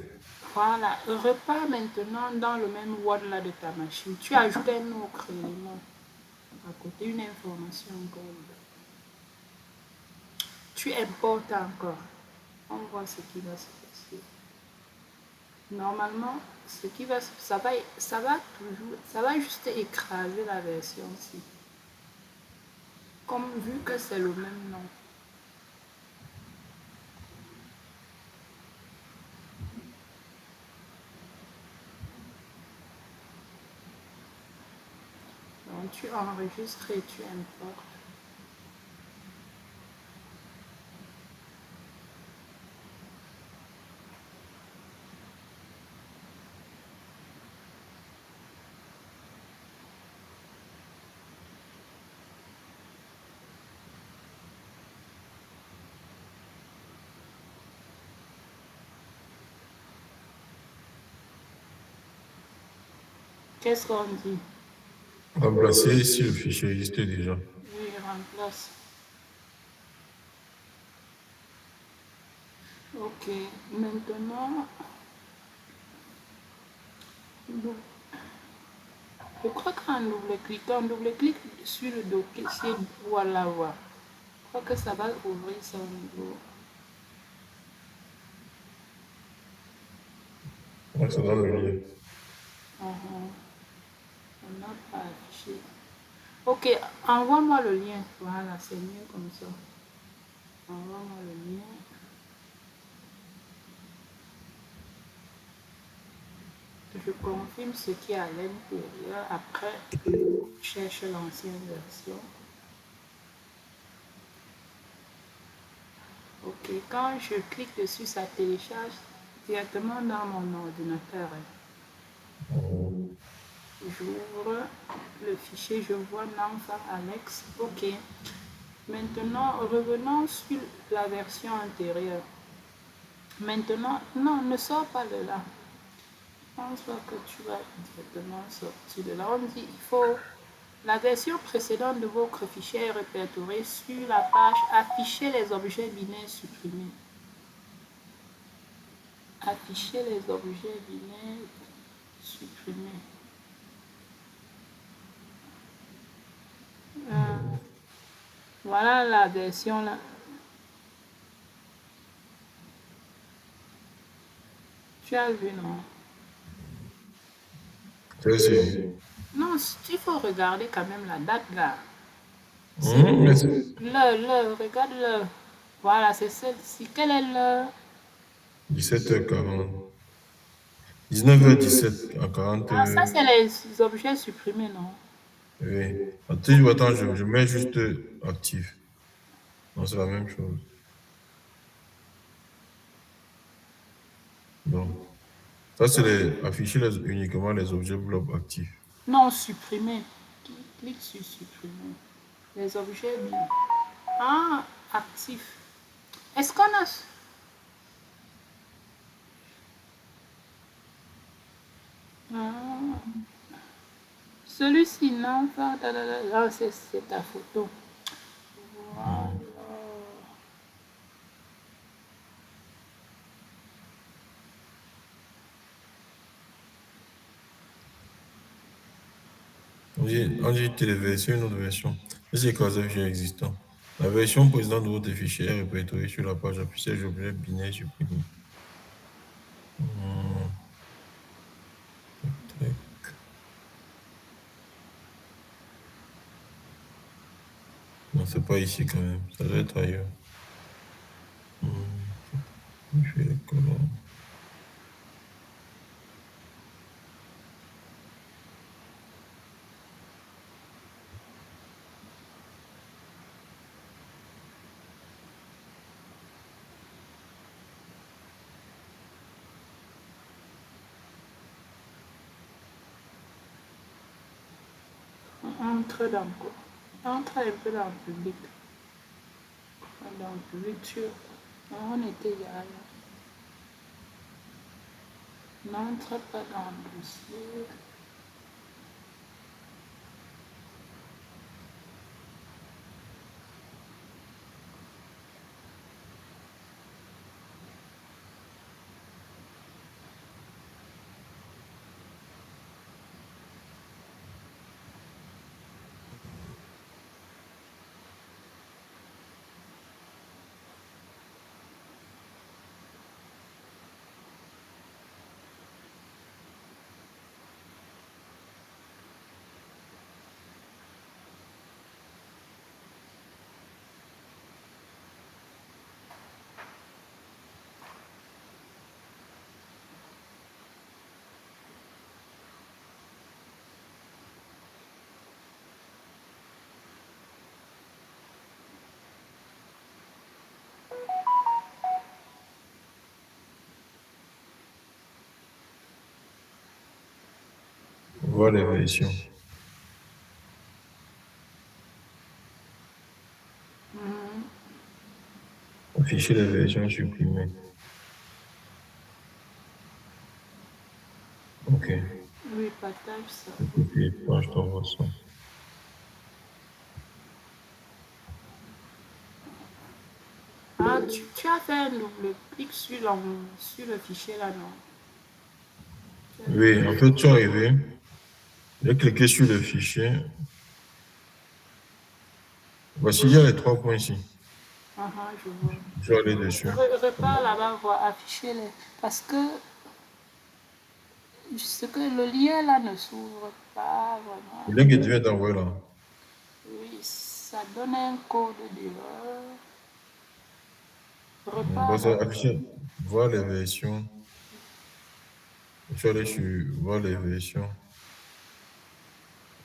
Voilà, repars maintenant dans le même Word là de ta machine. Tu ajoutes un autre élément à côté, une information encore. Tu importes encore. On voit ce qui va se passer. Normalement, ce qui va, ça va juste écraser la version-ci. Comme vu que c'est le même nom. Donc tu enregistres et tu importes. Qu'est-ce qu'on dit? Remplacer si le fichier existe déjà. Oui, remplace. Ok, maintenant, je crois qu'en double-clic sur le dossier, voilà, voilà. Je crois que ça va ouvrir ça au niveau. Ouais, ça doit le lire. Uh-huh. On n'a pas affiché. Ok, envoie-moi le lien. Voilà, c'est mieux comme ça. Envoie-moi le lien. Je confirme ce qui est à l'intérieur. Après, je cherche l'ancienne version. Ok, quand je clique dessus, ça télécharge directement dans mon ordinateur. J'ouvre le fichier, je vois Nanfa Alex. Ok. Maintenant, revenons sur la version antérieure. Maintenant, non, ne sors pas de là. Je pense pas que tu vas directement sortir de là. On dit il faut la version précédente de votre fichier est répertoriée sur la page afficher les objets binaires supprimés. Afficher les objets binaires supprimés. Voilà la version là. Tu as vu, non? C'est Non, il faut regarder quand même la date là. C'est mais l'heure, regarde-le. Voilà, c'est celle-ci. Quelle est l'heure? 17h40. 19h17 à 40. Ah, ça, c'est les objets supprimés, non? Oui. Attends, je mets juste actif. Non, c'est la même chose. Donc, ça, c'est afficher uniquement les objets blocs actifs. Non, supprimés. Clique sur supprimer. Les objets bien. Ah, actifs. Est-ce qu'on a... Ah, celui-ci, non, pas... Ah, c'est ta photo. Voilà. On dit téléversion, une autre version. C'est quoi ça, fichier existant? La version précédente de votre fichier est répertoriée sur la page affichage objet binaire supprimé. Hmm, tac. Non, c'est pas ici quand même. Ça doit être ailleurs. Je fais les colonnes. Entre dans quoi? Entre un peu dans le public. Dans le public, on était là. N'entre pas dans le dossier. Voir les versions. Mhm. Afficher les versions supprimées. Ok. Oui, partage ça. Et puis, quand je t'envoie ça. Ah, tu as fait un double clic sur le fichier là, non? Oui, en fait, tu es arrivé. J'ai cliqué sur le fichier. Voici, il y a les 3 points ici. Ah, ah, je vois. Je vais aller dessus. Repars là-bas, voir afficher les. Parce que le lien là ne s'ouvre pas vraiment. Le lien que tu viens d'envoyer là. Oui, ça donne un code d'erreur. Bon, Repars c'est là-bas. affiché. Voir les versions. Je suis allé sur voir les versions.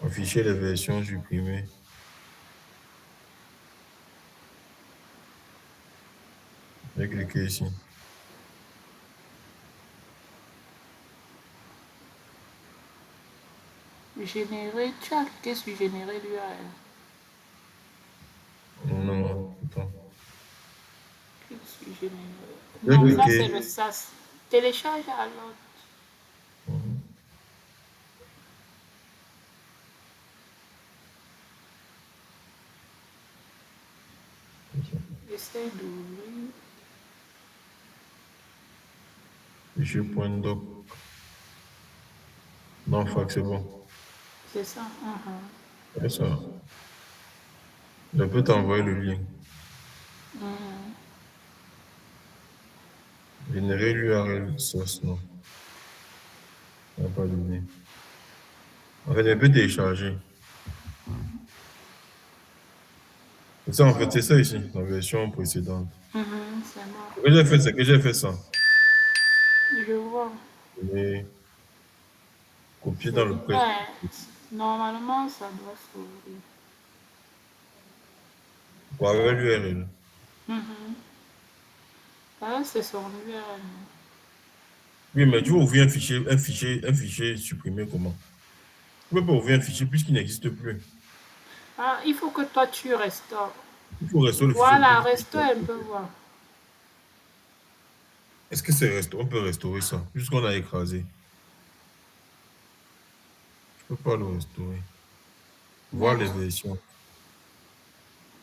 Afficher les versions supprimées. J'ai cliqué ici. Générer, tu as cliqué sur générer l'URL. Non, attends. Clique sur générer. J'ai Non, ça c'est cliqué. le SAS. Télécharge alors. Essaye d'ouvrir. Fichier.doc. Non, fac, c'est bon. C'est ça. C'est ça. Je peux t'envoyer le lien. Générer l'URL source, non. Ça n'a pas donné. En fait, je peux télécharger. C'est ça, en fait, c'est ça ici, la version précédente. C'est moi. Ce que j'ai fait, c'est que j'ai fait ça. Je vois. Et copier dans le prêt. Ouais, normalement, ça doit s'ouvrir. Pour avoir l'URL. Ah, c'est son URL. Oui, mais tu veux ouvrir un fichier supprimé comment? Tu ne peux pas ouvrir un fichier puisqu'il n'existe plus. Ah, il faut que toi tu restaures. Il faut restaurer le fichiau Voilà, pour. restaure un peu voir. Est-ce que c'est restauré? On peut restaurer ça, puisqu'on a écrasé. Je ne peux pas le restaurer. Voir Mais les versions.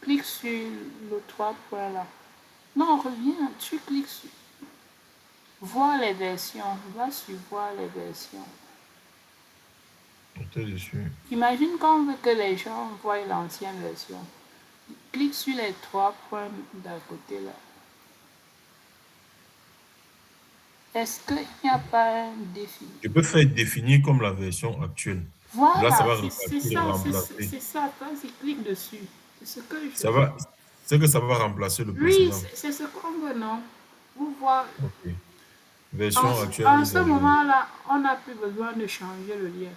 clique sur le 3 points là. Non, reviens, tu cliques sur voir les versions. Va sur voir les versions. J'étais dessus. Imagine qu'on veut que les gens voient l'ancienne version. Clique sur les 3 points d'à côté là. Est-ce qu'il n'y a pas un défi? Je peux faire définir comme la version actuelle. Là, ça Voilà, va c'est ça, remplacer. c'est ça. Vas-y, clique dessus. C'est ce que je Ça fais. va, c'est que ça va remplacer le Oui, précédent. c'est ce qu'on veut, non? Vous voyez, Ok. Version actuelle en mise ce à jour. moment-là, on n'a plus besoin de changer le lien.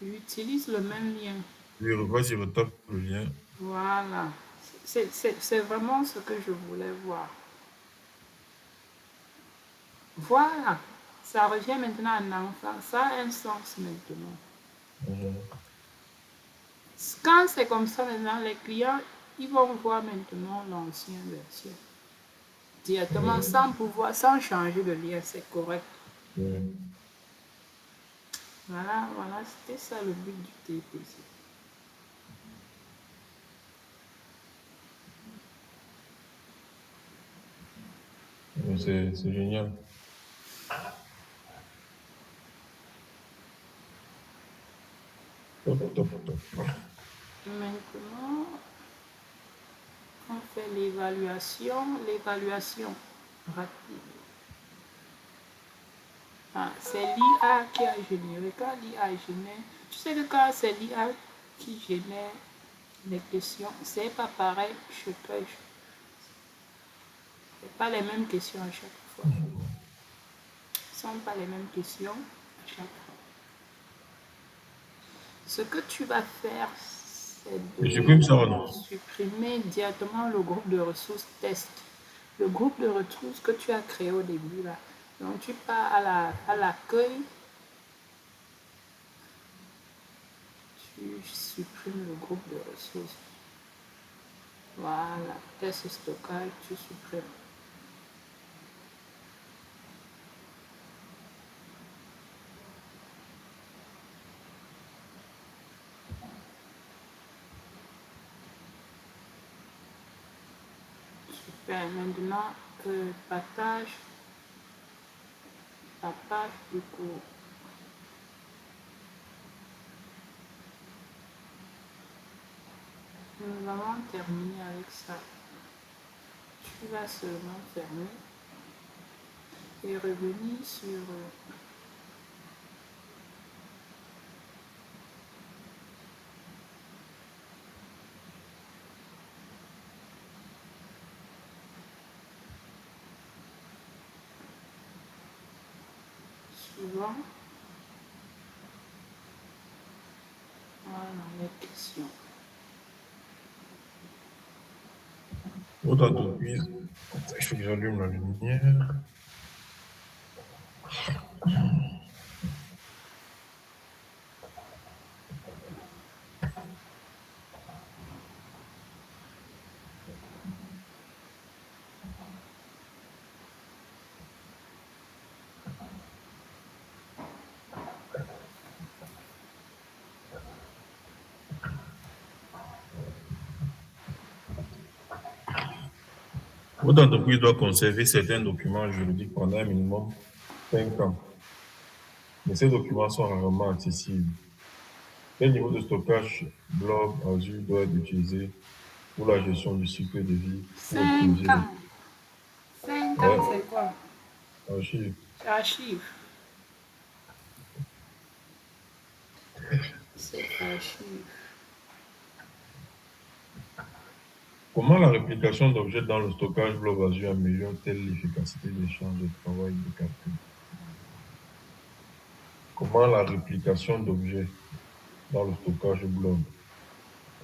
J'utilise le même lien. Oui, vas-y, retape le lien. Voilà. C'est vraiment ce que je voulais voir. Voilà. Ça revient maintenant en enfant. Ça a un sens maintenant. Quand c'est comme ça maintenant, les clients, ils vont voir maintenant l'ancienne version. Directement, sans changer de lien, c'est correct. Voilà, voilà, c'était ça le but du TPC. C'est génial. Top, top, top. Maintenant, on fait l'évaluation rapide. Ah, c'est l'IA qui a généré. Quand l'IA génère, tu sais que quand c'est l'IA qui génère les questions, c'est pas pareil chez toi. C'est pas les mêmes questions à chaque fois. Ce ne sont pas les mêmes questions à chaque fois. Ce que tu vas faire, c'est Je supprime ça ou de non? supprimer directement le groupe de ressources test. Le groupe de ressources que tu as créé au début là. Donc tu pars à l'accueil. tu supprimes le groupe de ressources. Voilà, test stockage, tu supprimes. Super, maintenant, partage la page du cours. Nous allons terminer avec ça. Tu vas seulement fermer et revenir sur suivant. Voilà les questions. Votre entreprise, il faut que j'allume la lumière. Votre entreprise doit conserver certains documents juridiques pendant un minimum 5 ans. Mais ces documents sont rarement accessibles. Quel niveau de stockage Blob Azure doit être utilisé pour la gestion du cycle de vie pour 5 optimiser les ans. 5 ans, c'est quoi? archives? C'est archive. C'est archive. Comment la réplication d'objets dans le stockage Blob Azure améliore-t-elle l'efficacité des charges de travail et de calcul? Comment la réplication d'objets dans le stockage Blob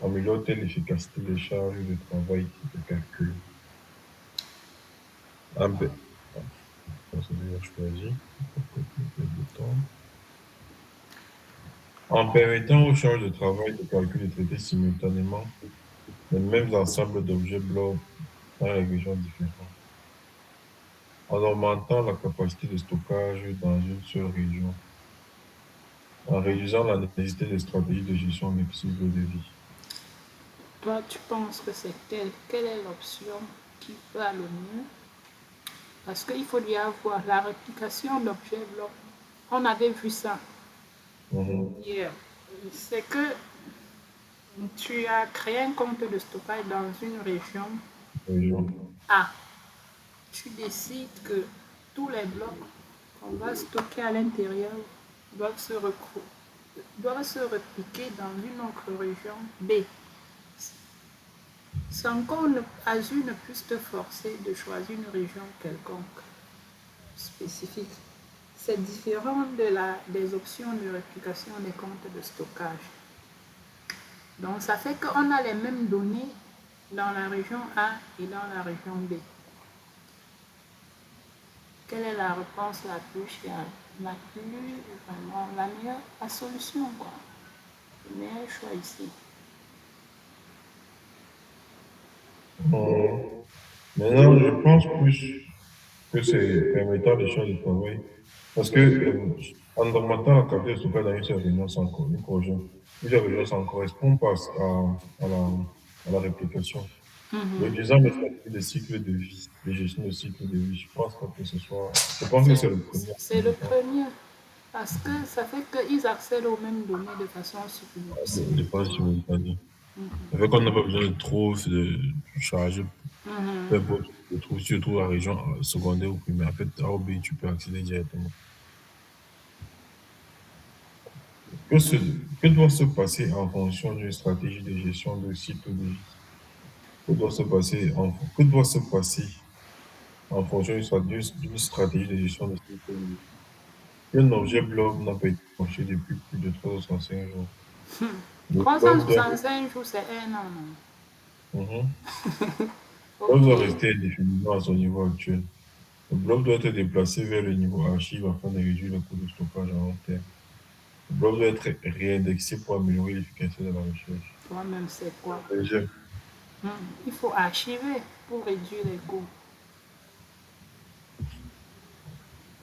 améliore-t-elle l'efficacité des charges de travail et de calcul? Ah ben, ça c'est déjà choisi. Le bouton. En permettant aux charges de travail et de calcul de traiter simultanément les mêmes ensembles d'objets blocs dans les régions différentes, en augmentant la capacité de stockage dans une seule région, en réduisant la nécessité de stratégies de gestion des cycles de vie. Toi, tu penses que c'est quelle est l'option qui va le mieux? Parce qu'il faut y avoir la réplication d'objets blocs. On avait vu ça Mhm. hier. C'est que tu as créé un compte de stockage dans une région Région. A. Tu décides que tous les blocs qu'on va stocker à l'intérieur doivent doivent se répliquer dans une autre région B. Sans qu'Azure ne puisse te forcer de choisir une région quelconque spécifique. C'est différent des options de réplication des comptes de stockage. Donc ça fait qu'on a les mêmes données dans la région A et dans la région B. Quelle est la réponse la plus fiable, vraiment la meilleure la solution, quoi. Le meilleur choix ici. Mhm. Maintenant, je pense plus que c'est permettant des choses de travail. Parce que en augmentant la capacité de stockage dans une seule région sans une correction, plusieurs régions sans correspond pas à la réplication. Réduisant les stratégies de cycle de vie, de gestion de cycle de vie, je pense pas que ce soit. Je pense que c'est le premier. C'est le premier. Parce que ça fait qu'ils accèdent aux mêmes données de façon Je pense simultané. Ça fait qu'on n'a pas besoin de trop de charger, peu importe où tu te trouves, si tu te trouves la région secondaire ou primaire. En fait, A ou B, tu peux accéder directement. Que, se- que doit se passer en fonction d'une stratégie de gestion de cycle de vie? Que doit se passer en fonction d'une stratégie de gestion de cycle de vie? Un objet blob n'a pas été conçu depuis plus de 365 jours. Le blob doit, 365 jours, c'est un an. Mhm. Blob Ok. doit rester indéfiniment à son niveau actuel. Le blob doit être déplacé vers le niveau archive afin de réduire le coût de stockage à long terme. Le blog doit être réindexé pour améliorer l'efficacité de la recherche. Toi-même, c'est quoi? Deuxième, Hmm, il faut archiver pour réduire les coûts.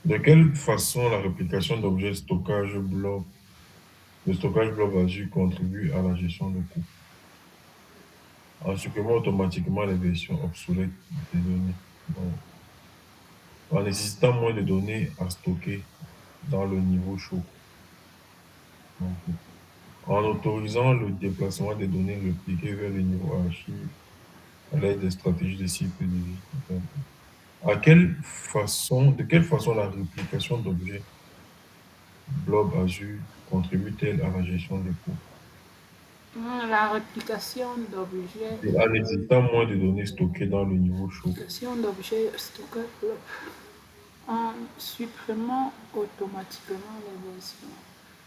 de quelle façon la réplication d'objets de stockage blob Azure contribue à la gestion de coûts? En supprimant automatiquement les versions obsolètes des données. Donc, en nécessitant moins de données à stocker dans le niveau chaud. Donc, en autorisant le déplacement des données répliquées vers le niveau archive à l'aide des stratégies de cycle de vie. Donc, de quelle façon la réplication d'objets blob Azure contribue-t-elle à la gestion des coûts? La réplication d'objets, Et en nécessitant moins de données stockées dans le niveau chaud. réplication d'objets stockés en supprimant automatiquement les versions,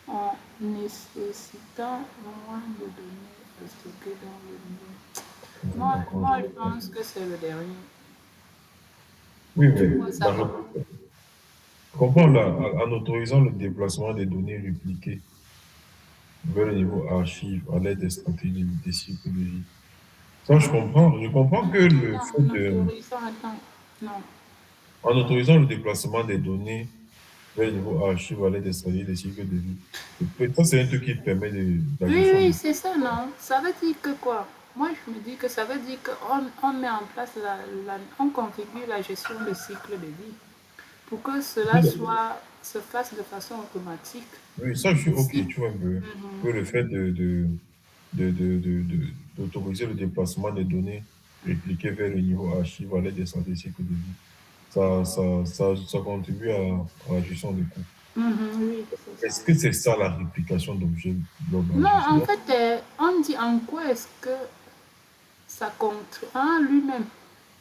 en nécessitant moins de données stockées dans le niveau. D'accord, je Moi, je comprends. pense que c'est le dernier. Oui, Tu mais vois ça comment? je comprends là, en autorisant le déplacement des données répliquées vers le niveau archive à l'aide des stratégies des cycles de vie. Ça, je comprends. Je comprends que le Attends, fait en de, autorisant, attends. Non. en autorisant le déplacement des données vers le niveau archive à l'aide des stratégies des cycles de vie, ça, c'est un truc qui permet de la Oui, gestion oui, de. c'est ça, non? Ça veut dire que quoi? Moi, je me dis que ça veut dire qu'on met en place, on configure la gestion de cycle de vie pour que cela se fasse de façon automatique. Oui, ça, je suis OK, Si, tu vois un peu. Que le fait d'autoriser le déplacement des données répliquées vers le niveau archive à l'aide des stratégies de cycle de vie, ça contribue à la gestion des coûts. oui, c'est ça. Est-ce que c'est ça la réplication d'objets blob Non, Azure? en Sinon, fait, on dit en quoi est-ce que ça compte en lui-même.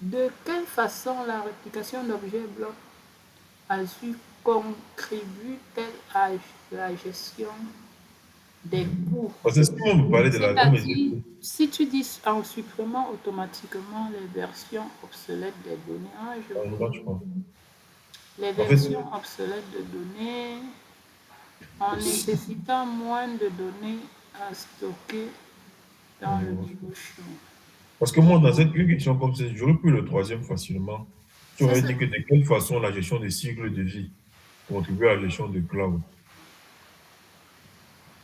De quelle façon la réplication d'objets bloc Azure contribue-t-elle à la gestion des coûts? parce que si on me parlait de la, on me dit C'est-à-dire, si tu dis en supprimant automatiquement les versions obsolètes des données, hein, je ça ne vois marche pas. les En fait, versions obsolètes de données en nécessitant moins de données à stocker dans le niveau chaud. parce que moi, dans une question comme ça, j'aurais pu le troisième facilement. Tu Ça, aurais c'est dit que de quelle façon la gestion des cycles de vie contribue à la gestion de cloud.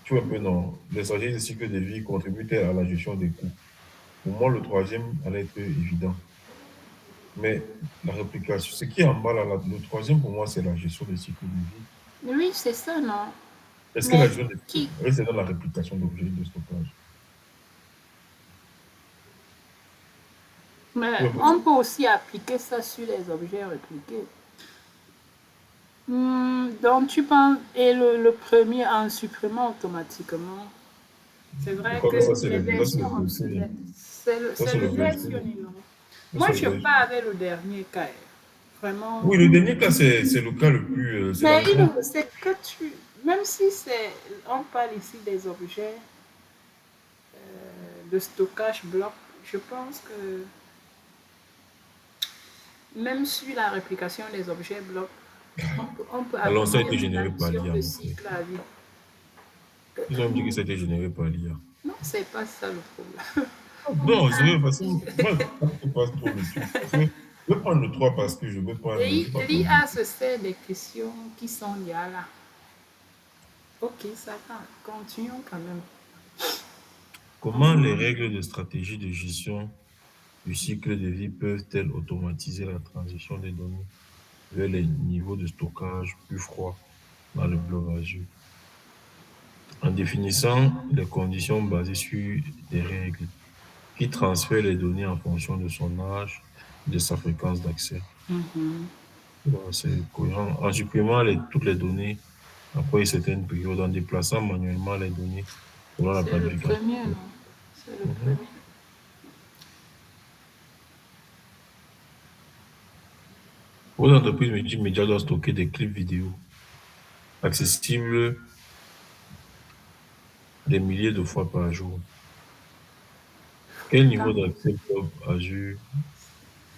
Tu vois un peu, non. Les stratégies de cycle de vie contribuent-elles à la gestion des coûts? Pour moi, le troisième allait être évident. Mais la réplication, ce qui est en bas, là, le troisième, pour moi, c'est la gestion des cycles de vie. oui, c'est ça, non? Est-ce que la Mais gestion des qui, oui, c'est dans la réplication d'objets de stockage. Tu mais vois un peu? on peut aussi appliquer ça sur les objets répliqués. Donc tu penses, et le premier en supprimant automatiquement. C'est Je vrai crois que que les ça, c'est le versions versionning. obsolètes, Ça, c'est c'est le le versionning. versionning, non? Ça, Moi, c'est le je pars versionning. avec le dernier cas. Vraiment. Oui, le dernier cas, c'est le cas le plus. C'est Mais l'argument. c'est que même si on parle ici des objets de stockage bloc, je pense que même sur la réplication des objets blocs, on peut Alors, ça a été appliquer la généré par gestion l'IA, de mon frère. cycle à vie. Ils ont dit que ça a été généré par l'IA. Non, c'est pas ça le problème. Non, je veux, parce que moi, je passe trop le truc. Je veux prendre le 3 parce que je veux prendre. Je veux pas prendre le L'IA se sert des questions qui sont déjà là. Ok, ça va. Continuons quand même. comment les règles de stratégie de gestion du cycle de vie peuvent-elles automatiser la transition des données vers les niveaux de stockage plus froids dans le bloc Azure? En définissant les conditions basées sur des règles qui transfèrent les données en fonction de son âge et de sa fréquence d'accès. C'est cohérent. En supprimant toutes les données après une certaine période, en déplaçant manuellement les données selon la C'est le planification. premier, non? C'est le Mhm. premier. Vos entreprises multimédia doivent stocker des clips vidéo accessibles des milliers de fois par jour. Quel niveau Fréquent. d'accès Blob Azure?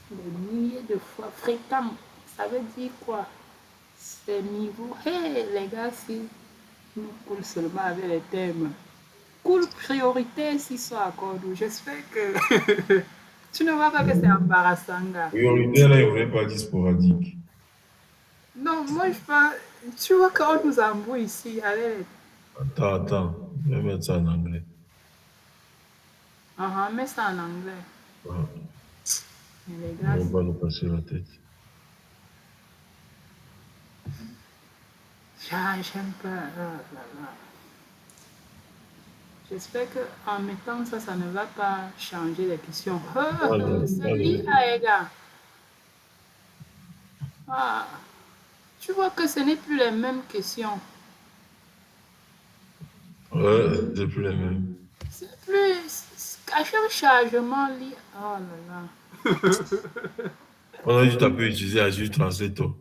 Des milliers de fois. Fréquent. Ça veut dire quoi? C'est niveau. Hey, les gars, si. nous coule seulement avec les thèmes. Cool priorité s'ils sont accordés. J'espère que tu ne vois pas que c'est embarrassant, gars. Priorité, là, il ne voulait pas dire sporadique. Non, moi je pas. Tu vois quand on nous embrouille ici avec les. Attends, je vais mettre ça en anglais. Ah, mets ça en anglais. Voilà. Mais les On gars, va pas nous passer la tête. j'aime pas. Ah, là, là. J'espère qu'en mettant ça, ça ne va pas changer les questions. C'est l'IA, les gars. Ah, tu vois que ce n'est plus les mêmes questions. Ouais, c'est plus les mêmes. C'est plus. À chaque chargement, l'IA. Oh là là. On a dit tu peux utiliser Azure Translator.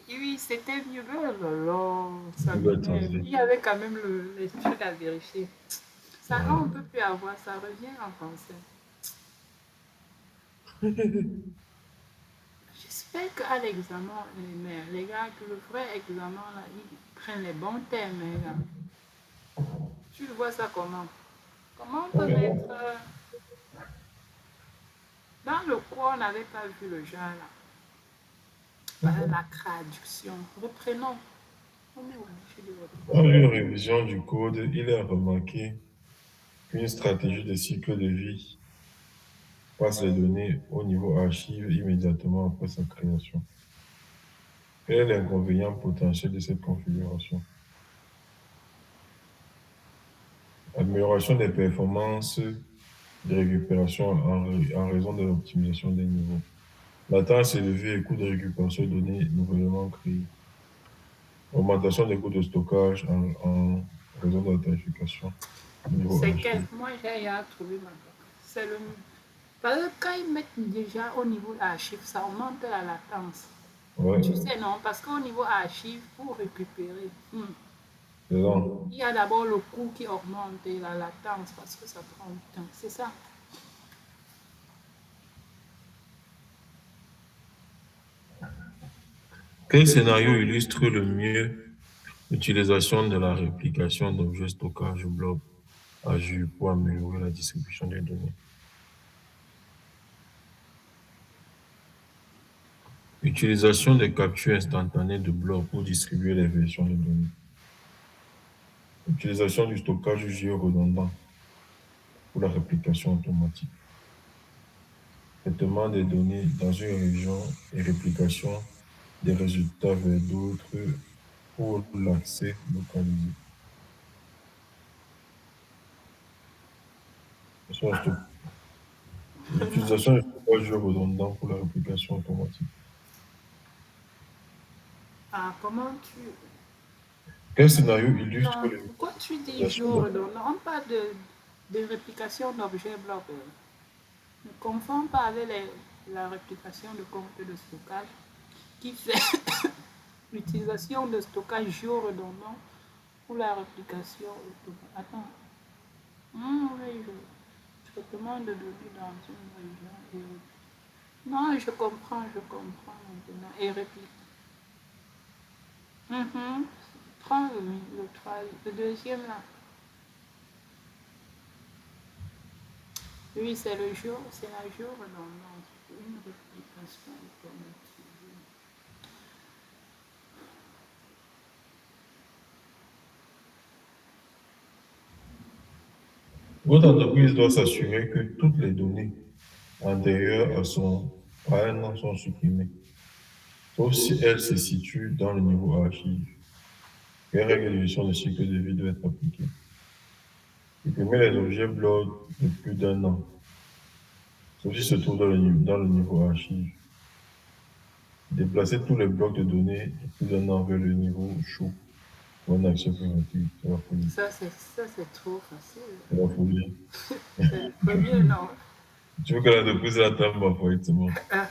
Oui, c'était mieux. Oh là là, ça Google m'énerve. Translate. Il y avait quand même les trucs à vérifier. Ça, on ne Ouais. peut plus avoir, ça revient en français. J'espère qu'à l'examen, les gars, que le vrai examen, là, ils prennent les bons thèmes, les gars. Tu le vois ça comment? Comment on peut mettre. Dans le cours, on n'avait pas vu le genre, là. La traduction. Reprenons. Oh, mais ouais, je dis Dans reprenons. une révision du code, il est remarqué qu'une stratégie de cycle de vie passe les données au niveau archive immédiatement après sa création. Quel est l'inconvénient potentiel de cette configuration? Amélioration des performances de récupération en raison de l'optimisation des niveaux. Latence élevée et coût de récupération de données nouvellement créées. Augmentation des coûts de stockage en raison de la tarification au niveau C'est quel? archive. Moi, j'ai trouvé ma. C'est le. Parce que quand ils mettent déjà au niveau archive, ça augmente la latence. Tu Ouais, sais, non? Parce qu'au niveau archive, pour récupérer, c'est ça. il y a d'abord le coût qui augmente et la latence parce que ça prend du temps. C'est ça. Quel scénario illustre le mieux l'utilisation de la réplication d'objets stockage blob Azure pour améliorer la distribution des données? Utilisation des captures instantanées de blocs pour distribuer les versions de données. Utilisation du stockage géoredondant pour la réplication automatique. Traitement des données dans une région et réplication des résultats vers d'autres pour l'accès localisé. L'utilisation du stockage géoredondant pour la réplication automatique. Ah, comment tu. Quel scénario illustre Non, pourquoi tu dis l'utilisation jour redondant? On parle de réplication d'objets blocs. Ne confonds pas avec la réplication de compte de stockage qui fait l'utilisation de stockage géoredondant pour la réplication automatique. Attends. Oui, traitement de données dans une région non, je comprends maintenant. Et réplique. Prends le deuxième là. Oui, c'est le jour, c'est la jour redondance. Une réplication automatique. Votre entreprise doit s'assurer que toutes les données antérieures à un an sont supprimées, sauf si elles se situent dans le niveau archive. Quelles règles de gestion de cycle de vie doivent être appliquées? Supprimer les objets blocs de plus d'un an, sauf s'ils se trouvent dans le niveau archive. Déplacer tous les blocs de données de plus d'un an vers le niveau chaud pour un accès plus rapide. C'est la folie. Ça, c'est trop facile. C'est la folie. C'est le premier, non? Tu veux que l'entreprise attende correctement. Ah,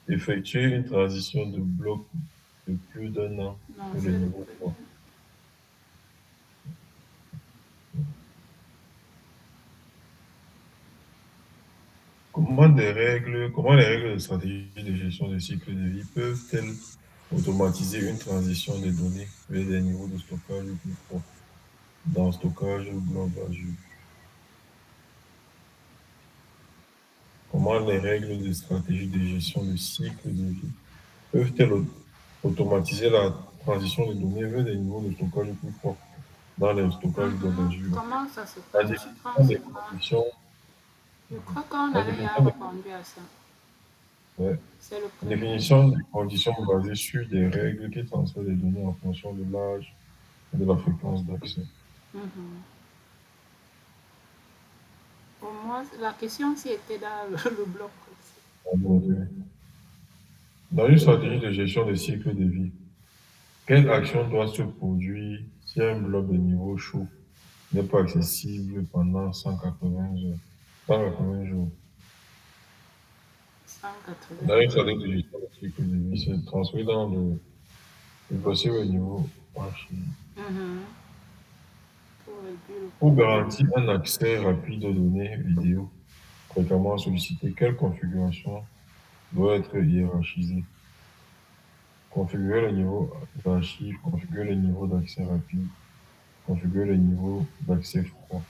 Effectuer une transition de bloc de plus d'un an non, pour le c'est le niveau premier. 3. Comment les règles de stratégie de gestion des cycles de vie peuvent-elles Automatiser une transition des données vers des niveaux de stockage plus propres dans stockage blob Azure. Comment les règles de stratégie de gestion de cycle de vie peuvent-elles automatiser la transition des données vers des niveaux de stockage plus propres dans les stockages blob Mhm. Azure? Comment ça se La passe? Je définition pense des pas. conditions, Je crois qu'on la a déjà définition des, répondu à ça. ouais, C'est le la premier. définition des conditions basées sur des règles qui transfèrent les données en fonction de l'âge et de la fréquence d'accès. Mhm. Pour moi, la question s'y était dans le bloc. Dans une stratégie de gestion des cycles de vie, quelle action doit se produire si un bloc de niveau chaud n'est pas accessible pendant 180 heures, 180 jours? Dans 180. une stratégie de gestion des cycles de vie, c'est transféré dans le possible niveau archi. Mhm. Pour réduire le Pour coût. garantir un accès rapide aux données vidéo fréquemment sollicitées, quelle configuration doit être hiérarchisée? Configurer le niveau d'archive, configurer le niveau d'accès rapide, configurer le niveau d'accès froid. Le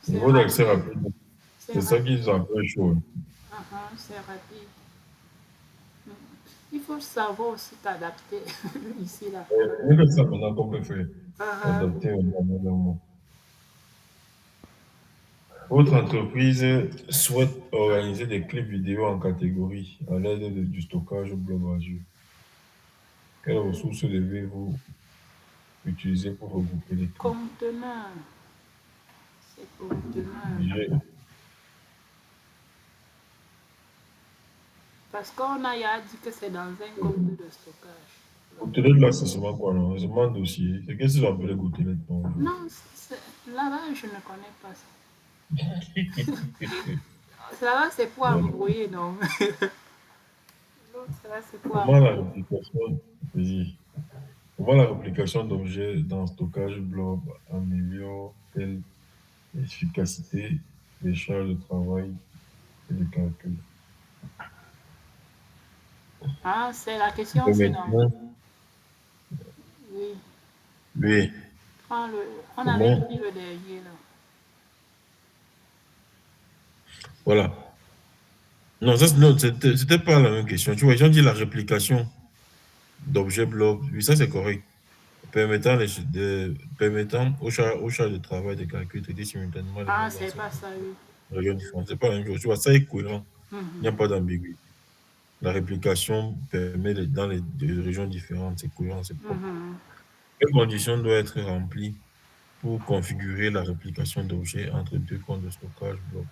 C'est niveau d'accès rapide. rapide, C'est c'est ça rapide. qu'ils appellent chaud. Mhm, c'est rapide. Mhm. Il faut savoir aussi t'adapter ici, là. Mais que ça, maintenant, qu'on peut faire Mhm. adapter au moment. Votre entreprise souhaite organiser des clips vidéo en catégorie à l'aide du stockage blob Azure. Quelles ressources devez-vous utiliser pour regrouper les clips? Conteneur. C'est conteneur. Budget. Parce qu'on a ya dit que c'est dans un conteneur de stockage. Gouttelette, là, c'est seulement quoi, non? C'est seulement un dossier. C'est qu'est-ce qu'ils appellent gouttelette, non? Non, là-bas, je ne connais pas ça. Là-bas, c'est pour Non. embrouiller, non? L'autre, là, c'est pour Comment la embrouiller. réplication, oui. Comment la réplication d'objets dans stockage blob améliore-t-elle l'efficacité des charges de travail et de calcul? Ah, c'est la question, Et c'est non. maintenant, Oui. oui, Prends le... On avait comment, pris le dernier, là. voilà. Non, ça, non, c'était pas la même question. Tu vois, ils ont dit la réplication d'objets blob. Oui, ça, c'est correct. Permettant aux charges de travail de calcul de traiter simultanément les Ah, mêmes c'est pas enseignements. ça, oui. Régions différentes. C'est pas la même chose. Tu vois, ça est cohérent. Il n'y a Mhm. pas d'ambiguïté. La réplication permet dans les deux régions différentes, c'est cohérent, c'est propre. Mhm. Quelles conditions doivent être remplies pour configurer la réplication d'objets entre deux comptes de stockage blob?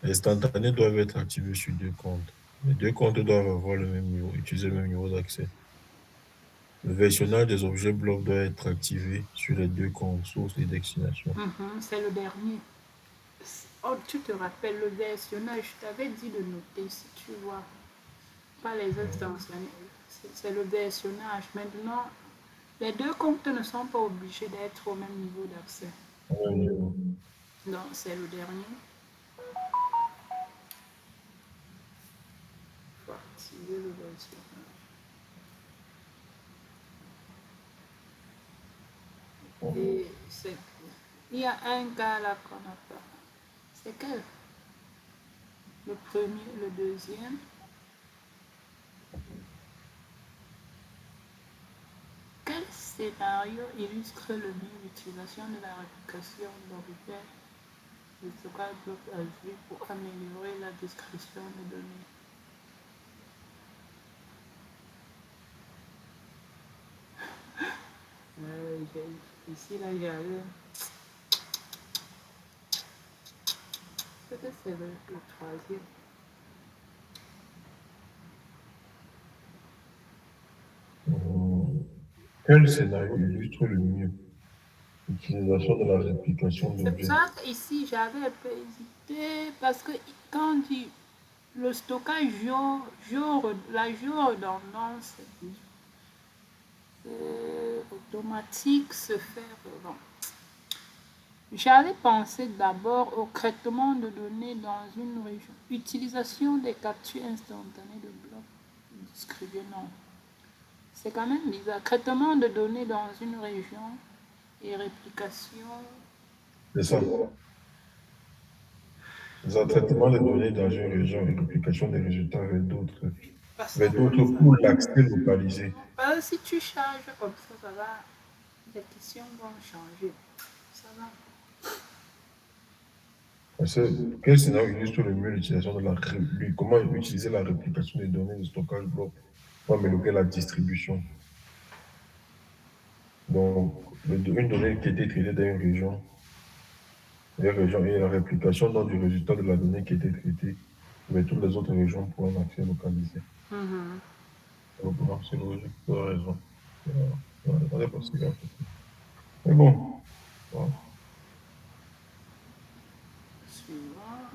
Les instantanés doivent être activés sur deux comptes. Les deux comptes doivent avoir le même niveau, utiliser le même niveau d'accès. Le versionnage des objets blob doit être activé sur les deux comptes, source et destination. Mhm. C'est le dernier. Oh, tu te rappelles le versionnage, je t'avais dit de noter si tu vois. Pas les extensions. C'est le versionnage. Maintenant, les deux comptes ne sont pas obligés d'être au même niveau d'accès. Donc, c'est le dernier. Il faut activer le versionnage. Et il y a un cas là qu'on n'a pas. C'est quel? Le premier, le deuxième. Quel scénario illustre le mieux l'utilisation de la réplication d'objets de stockage bloc Azure pour améliorer la discrétion des données? Ici, là, il y a peut-être c'est le troisième. Quel scénario illustre le mieux l'utilisation de la réplication C'est pour d'objets? ça qu'ici, j'avais un peu hésité parce que quand on dit le stockage la géoredondance automatique se fait. Bon. J'avais pensé d'abord au traitement de données dans une région. Utilisation des captures instantanées de blocs. distribuer, non. C'est quand même bizarre. Traitement de données dans une région et réplication. C'est ça. C'est un traitement des données dans une région et réplication des résultats Parce vers que d'autres pour l'accès localisé. si tu charges comme ça va, les questions vont changer. Ça va. Parce que quel scénario illustre le mieux l'utilisation de comment utiliser la réplication des données de stockage bloc pour améliorer la distribution. Donc, une donnée qui a été traitée dans une région et la réplication donc, du résultat de la donnée qui a été traitée vers toutes les autres régions pour un accès localisé. Mhm. Donc, non, c'est logique, tu as raison. On est possible, en fait. Mais bon, voilà. Suivant.